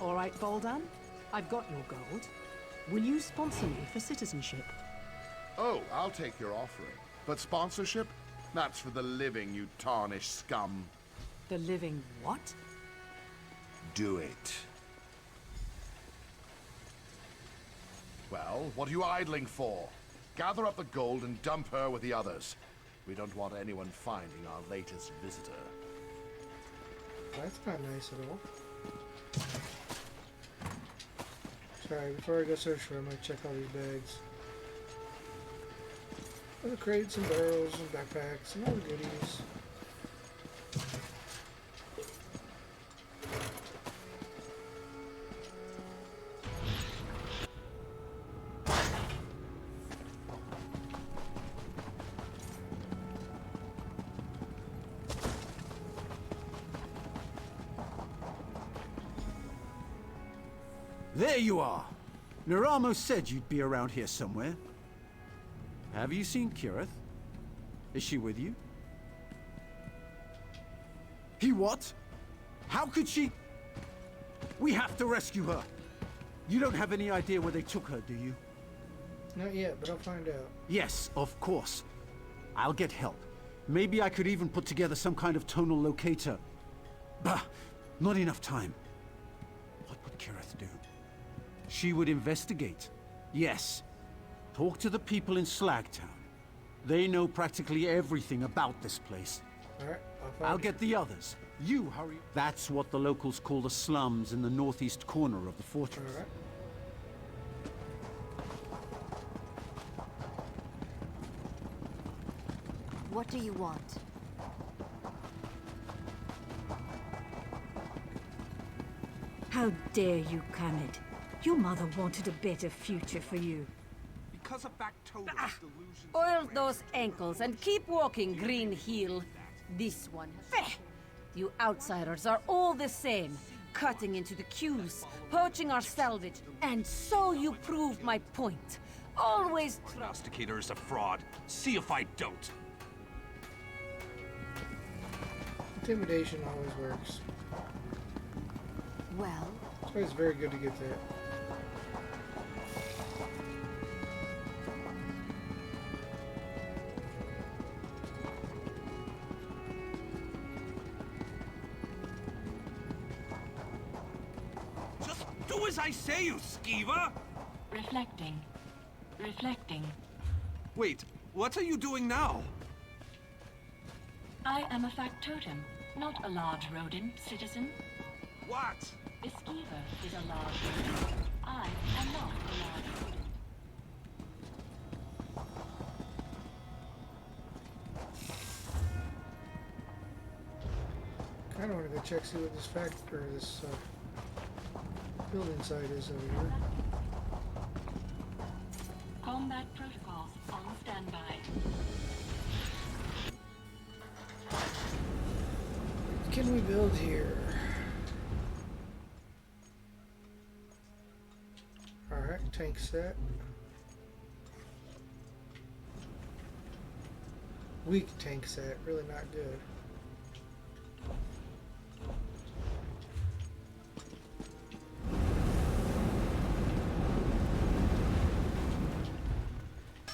All right, Boldan. I've got your gold. Will you sponsor me for citizenship? Oh, I'll take your offering. But sponsorship? That's for the living, you tarnished scum. The living what? Do it. Well, what are you idling for? Gather up the gold and dump her with the others. We don't want anyone finding our latest visitor. That's not nice at all. Sorry, before I go search for him, I check all these bags. All the crates and barrels and backpacks and all the goodies. There you are! Naramo said you'd be around here somewhere. Have you seen Kirith? Is she with you? He what? How could she? We have to rescue her! You don't have any idea where they took her, do you? Not yet, but I'll find out. Yes, of course. I'll get help. Maybe I could even put together some kind of tonal locator. Bah! Not enough time. What would Kirith do? She would investigate. Yes. Talk to the people in Slagtown. They know practically everything about this place. Alright, I'll get the others. You hurry. That's what the locals call the slums in the northeast corner of the fortress. Alright. What do you want? How dare you, Khalid? Your mother wanted a better future for you. Because of Factotum's delusions... Oil those ankles and keep walking, Green Heel. This one. Feh! You outsiders are all the same. Cutting into the queues, poaching our salvage, and so you prove my point. Always Prognosticator is a fraud. See if I don't. Intimidation always works. Well? That's why it's very good to get that. Just do as I say, you skeever! Reflecting. Reflecting. Wait, what are you doing now? I am a factotum, not a large rodent, citizen. What? A skeever is a large rodent. I am not a large rodent. Kind of want to go check, see what this this building site is over here. Combat protocols on standby. What can we build here? Alright, tank set. Weak tank set, really not good.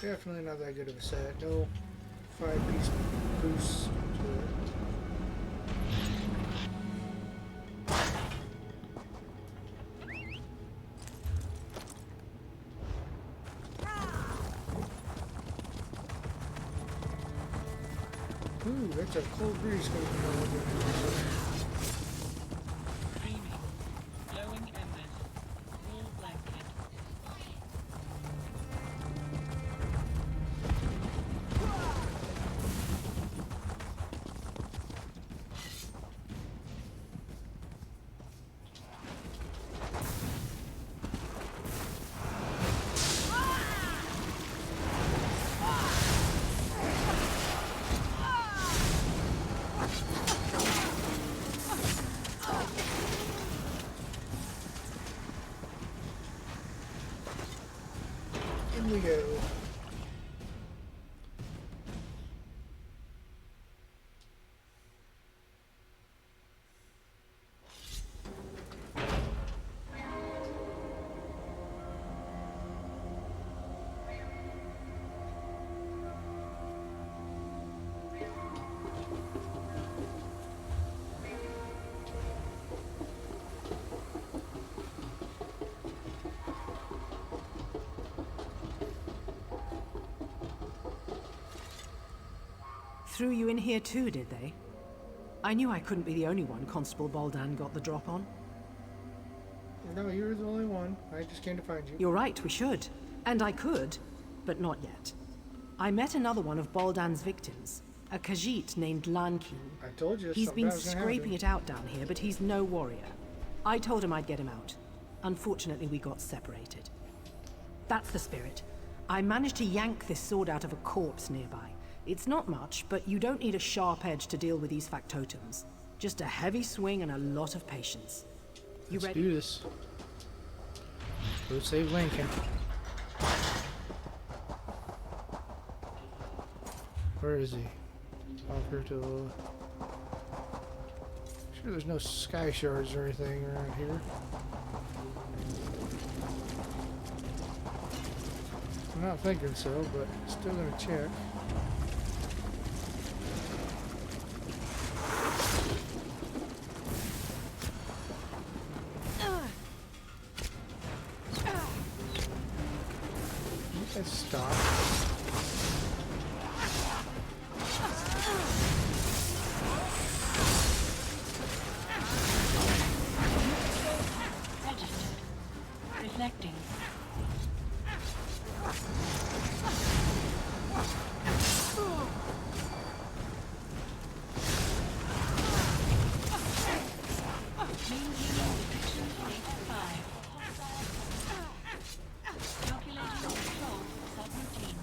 Definitely not that good of a set. No 5-piece boost to it. Ooh, that's a cold breeze coming from over there. Glowing embers. Wool blanket. In we go. Threw you in here too, did they? I knew I couldn't be the only one Constable Baldan got the drop on. No, you're the only one. I just came to find you. You're right, we should. And I could, but not yet. I met another one of Baldan's victims, a Khajiit named Lankin. I told you. He's been scraping it out down here, but he's no warrior. I told him I'd get him out. Unfortunately, we got separated. That's the spirit. I managed to yank this sword out of a corpse nearby. It's not much, but you don't need a sharp edge to deal with these factotums. Just a heavy swing and a lot of patience. You ready? Let's do this. Go save Lincoln. Where is he? Offer to... Sure there's no sky shards or anything around here. I'm not thinking so, but still gonna check. Stop. Registered. Reflecting. Maintaining detection state 5. Calculating control subroutine.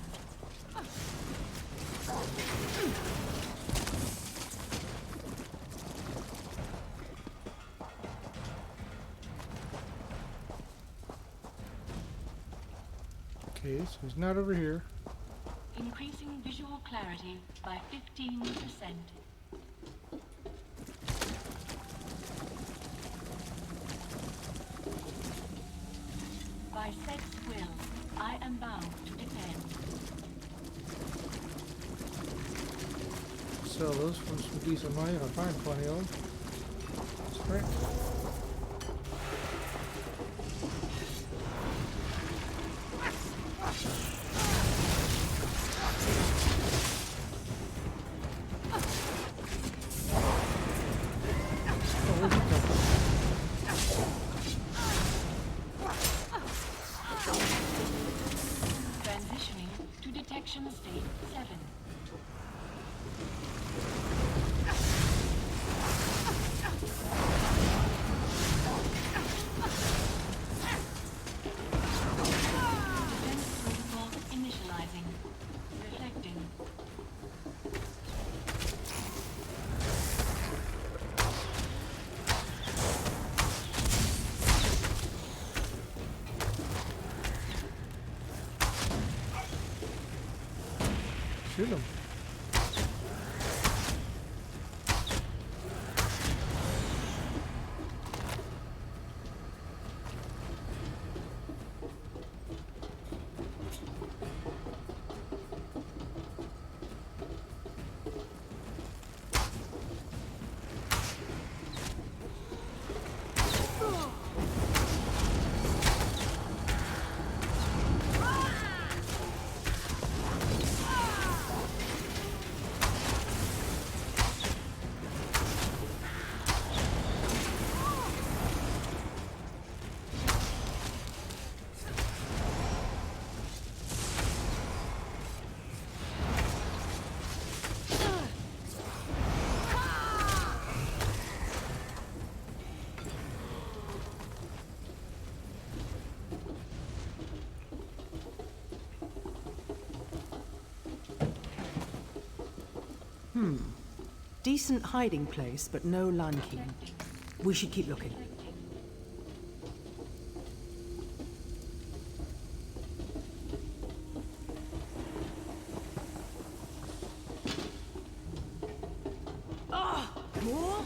Okay, so he's not over here. Increasing visual clarity by 15%. By sex will, I am bound to defend. Sell those for some decent money if I find plenty of them. That's right. Transitioning to detection state 7. Defense protocol initializing. Reflecting. Shoot him. Decent hiding place, but no Lankin. We should keep looking. More?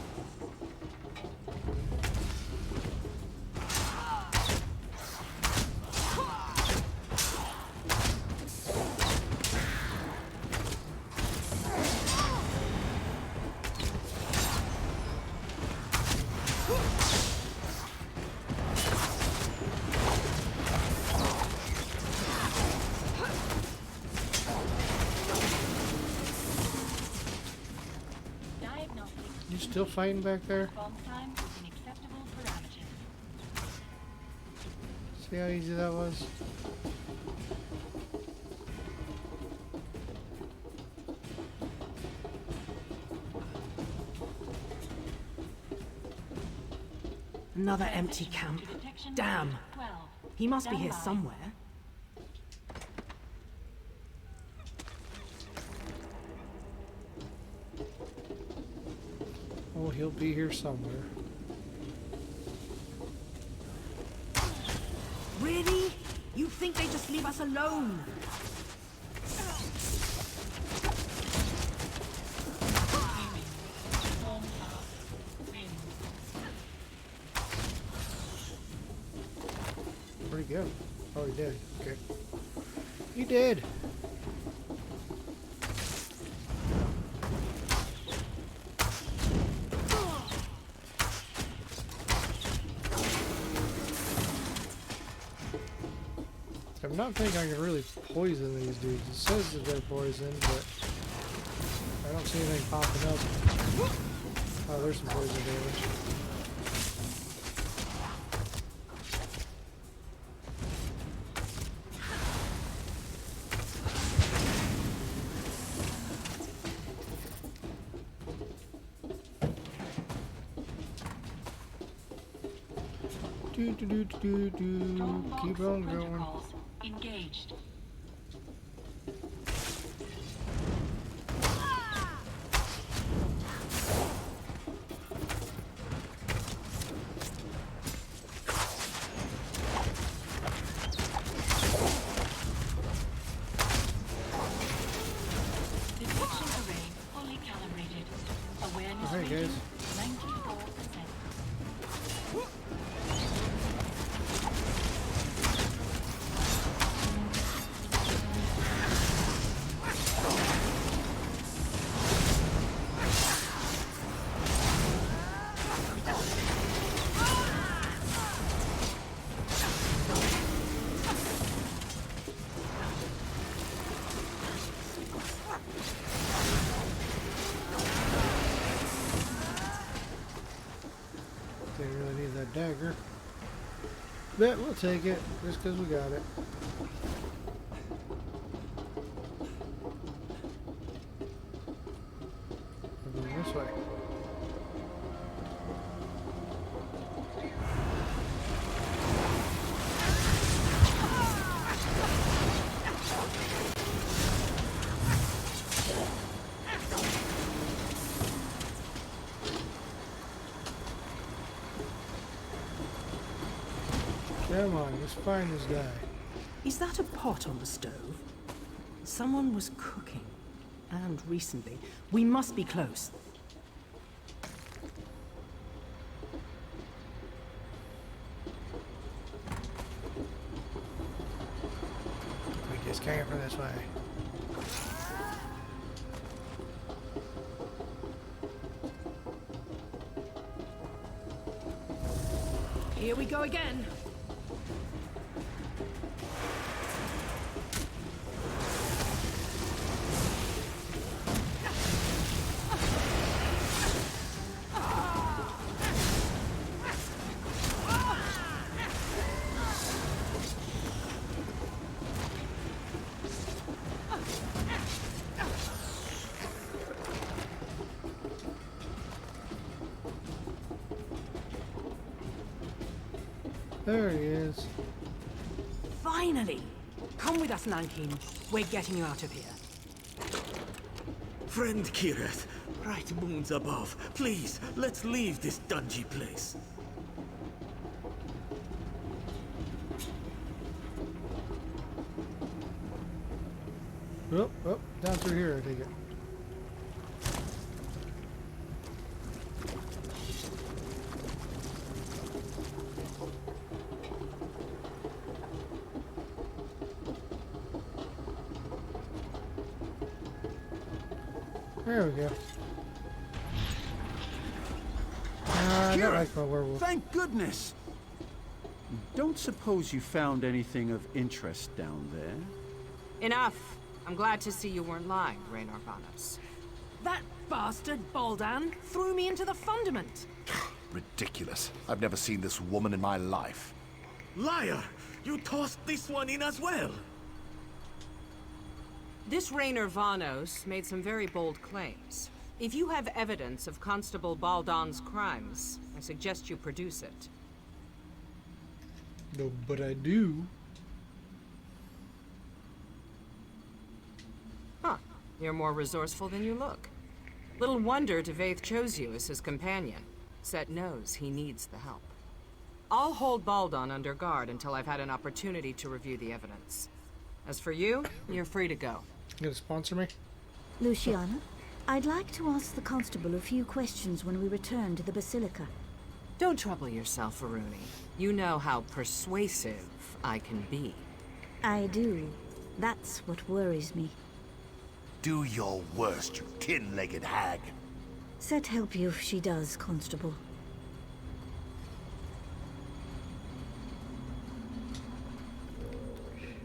You still fighting back there? See how easy that was? Another empty camp. Damn. He must be here somewhere. Oh, he'll be here somewhere. Really? You think they just leave us alone? Where'd he go? Oh, he did. Okay. He did! I'm not thinking I can really poison these dudes. It says that they're poisoned, but I don't see anything popping up. Oh, there's some poison damage. Keep on going. Engaged. Detection array fully calibrated. Awareness rating 94%. They really need that dagger. But we'll take it, just because we got it. We're going this way. Come on, let's find this guy. Is that a pot on the stove? Someone was cooking. And recently. We must be close. We just came from this way. Here we go again. There he is. Finally! Come with us, Nankin. We're getting you out of here. Friend Kirith, bright moons above, please, let's leave this dungy place. Oh, down through here, I take it. There we go. I don't like my werewolf. Thank goodness! Don't suppose you found anything of interest down there? Enough. I'm glad to see you weren't lying, Raynor Vanos. That bastard Baldan threw me into the fundament. Ridiculous. I've never seen this woman in my life. Liar! You tossed this one in as well! This Raynor Vanos made some very bold claims. If you have evidence of Constable Baldan's crimes, I suggest you produce it. No, but I do. Huh. You're more resourceful than you look. Little wonder Devaith chose you as his companion. Set knows he needs the help. I'll hold Baldan under guard until I've had an opportunity to review the evidence. As for you, you're free to go. You gonna sponsor me? Luciana, I'd like to ask the constable a few questions when we return to the Basilica. Don't trouble yourself, Aruni. You know how persuasive I can be. I do. That's what worries me. Do your worst, you tin-legged hag. Set help you if she does, Constable.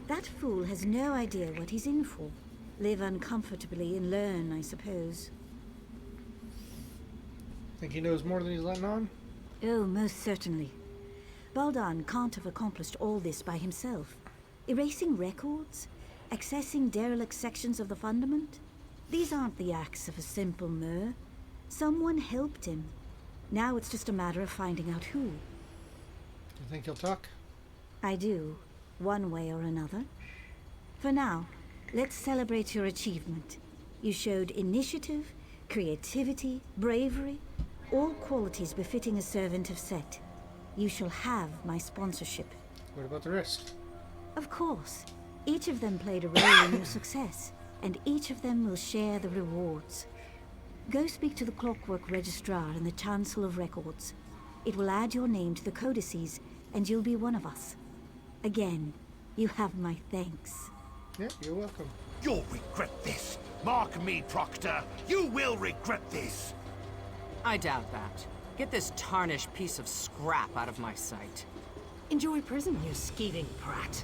That fool has no idea what he's in for. Live uncomfortably and learn, I suppose. Think he knows more than he's letting on? Oh, most certainly. Baldan can't have accomplished all this by himself. Erasing records? Accessing derelict sections of the fundament? These aren't the acts of a simple mer. Someone helped him. Now it's just a matter of finding out who. You think he'll talk? I do, one way or another. For now, let's celebrate your achievement. You showed initiative, creativity, bravery, all qualities befitting a servant of Set. You shall have my sponsorship. What about the rest? Of course. Each of them played a role in your success, and each of them will share the rewards. Go speak to the Clockwork Registrar in the Chancel of Records. It will add your name to the codices, and you'll be one of us. Again, you have my thanks. Yeah, you're welcome. You'll regret this. Mark me, Proctor. You will regret this. I doubt that. Get this tarnished piece of scrap out of my sight. Enjoy prison, you skeeving prat.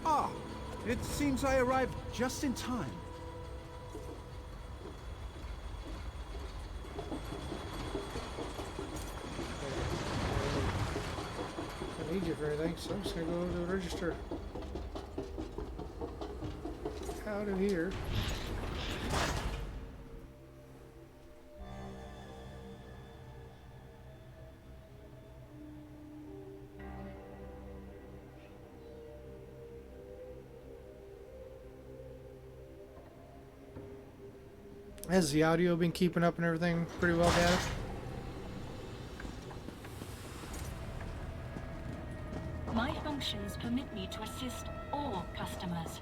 Ah, it seems I arrived just in time. I need you for anything, so I'm just gonna go to the register. Out of here. Has the audio been keeping up and everything pretty well, Dad? My functions permit me to assist all customers.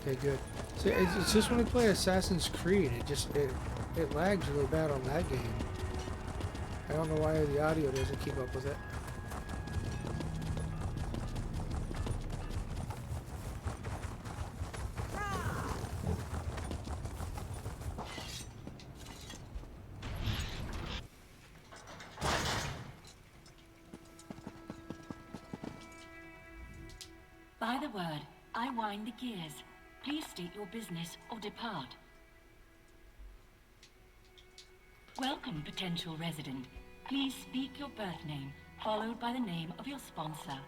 Okay, good. So it's just when we play Assassin's Creed, it lags really bad on that game. I don't know why the audio doesn't keep up with it. By the word, I wind the gears. Please state your business or depart. Welcome, potential resident. Please speak your birth name, followed by the name of your sponsor.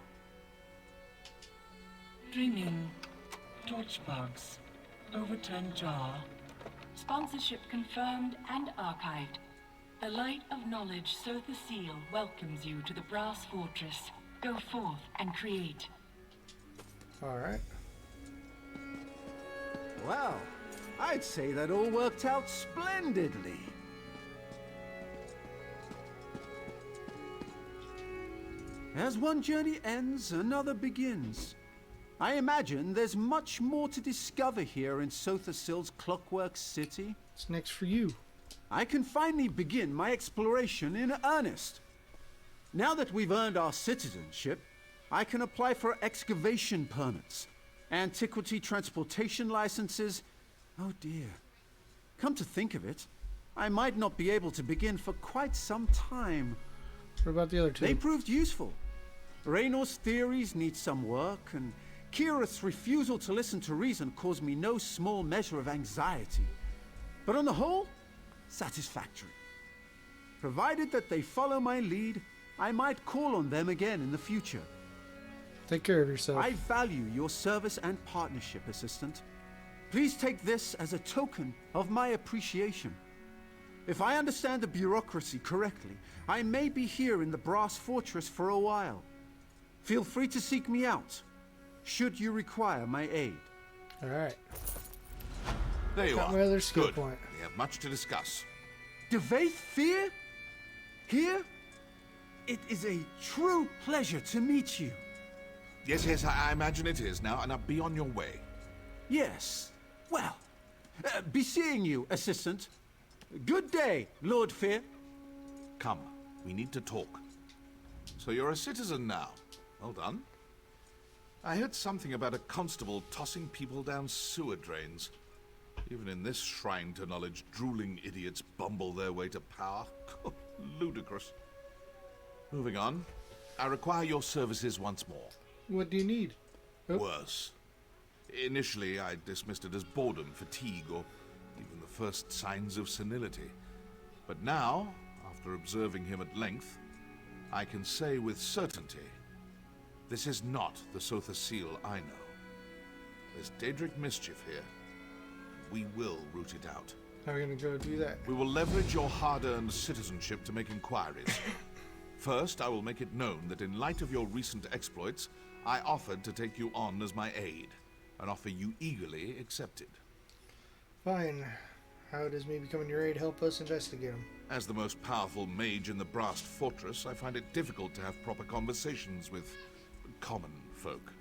Dreaming. Torchbox. Overturned jar. Sponsorship confirmed and archived. The light of knowledge, Sotha Seal, welcomes you to the Brass Fortress. Go forth and create. Alright. Well, I'd say that all worked out splendidly. As one journey ends, another begins. I imagine there's much more to discover here in Sothasil's Clockwork City. What's next for you? I can finally begin my exploration in earnest. Now that we've earned our citizenship, I can apply for excavation permits, antiquity transportation licenses. Oh dear. Come to think of it, I might not be able to begin for quite some time. What about the other two? They proved useful. Raynor's theories need some work, and Kirith's refusal to listen to reason caused me no small measure of anxiety. But on the whole, satisfactory. Provided that they follow my lead, I might call on them again in the future. Take care of yourself. I value your service and partnership, Assistant. Please take this as a token of my appreciation. If I understand the bureaucracy correctly, I may be here in the Brass Fortress for a while. Feel free to seek me out, should you require my aid. Alright. There you Got are. my other skill Good. point. We have much to discuss. Devaith Fear? Here? It is a true pleasure to meet you. Yes, I imagine it is. Now be on your way. Yes. Well, be seeing you, Assistant. Good day, Lord Fear. Come, we need to talk. So you're a citizen now. Well done. I heard something about a constable tossing people down sewer drains. Even in this shrine to knowledge, drooling idiots bumble their way to power. Ludicrous. Moving on. I require your services once more. What do you need? Oh. Worse. Initially, I dismissed it as boredom, fatigue, or even the first signs of senility. But now, after observing him at length, I can say with certainty, this is not the Sothasil I know. There's Daedric mischief here. We will root it out. How are we going to go do that? We will leverage your hard-earned citizenship to make inquiries. First, I will make it known that in light of your recent exploits, I offered to take you on as my aide, an offer you eagerly accepted. Fine. How does me becoming your aide help us investigate them? As the most powerful mage in the Brass Fortress, I find it difficult to have proper conversations with common folk.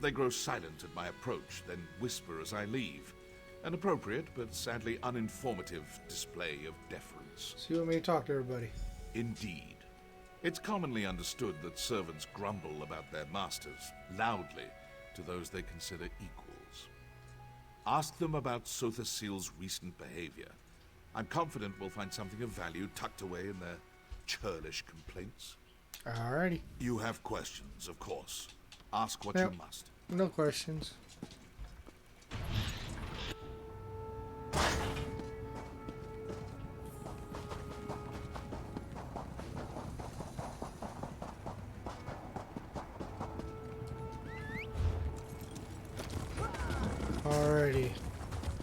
They grow silent at my approach, then whisper as I leave. An appropriate, but sadly uninformative display of deference. So you want me to talk to everybody? Indeed. It's commonly understood that servants grumble about their masters, loudly, to those they consider equals. Ask them about Sothasil's recent behavior. I'm confident we'll find something of value tucked away in their churlish complaints. Alrighty. You have questions, of course. Ask what Yep. you must. No questions. Alrighty.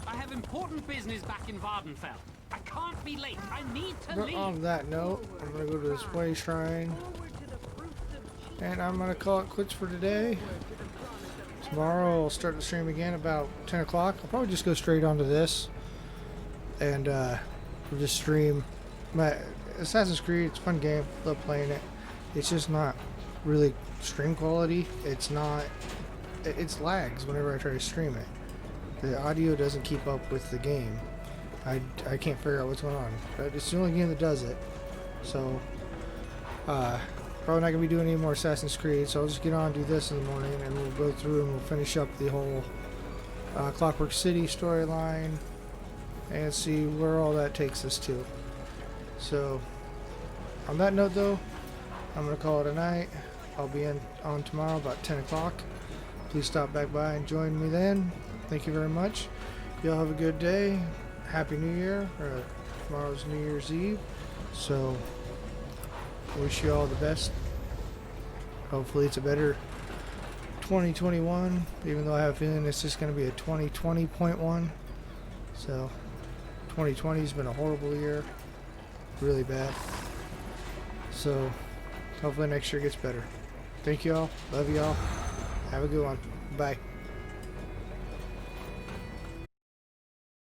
I have important business back in Vardenfell. I can't be late. I need to But leave. on that note, I'm gonna go to this way shrine, and I'm gonna call it quits for today. Tomorrow I'll start the stream again about 10 o'clock. I'll probably just go straight onto this, and we'll just stream. My Assassin's Creed, it's a fun game. Love playing it. It's just not really stream quality. It's not. It's lags whenever I try to stream it. The audio doesn't keep up with the game. I can't figure out what's going on. But it's the only game that does it. So, probably not going to be doing any more Assassin's Creed, so I'll just get on and do this in the morning, and we'll go through and we'll finish up the whole Clockwork City storyline and see where all that takes us to. So, on that note though, I'm going to call it a night. I'll be on tomorrow about 10 o'clock. Please stop back by and join me then. Thank you very much. Y'all have a good day. Happy New Year. Tomorrow's New Year's Eve. So, wish you all the best. Hopefully it's a better 2021, even though I have a feeling it's just going to be a 2020.1. So, 2020 has been a horrible year. Really bad. So, hopefully next year gets better. Thank you all. Love you all. Have a good one. Bye.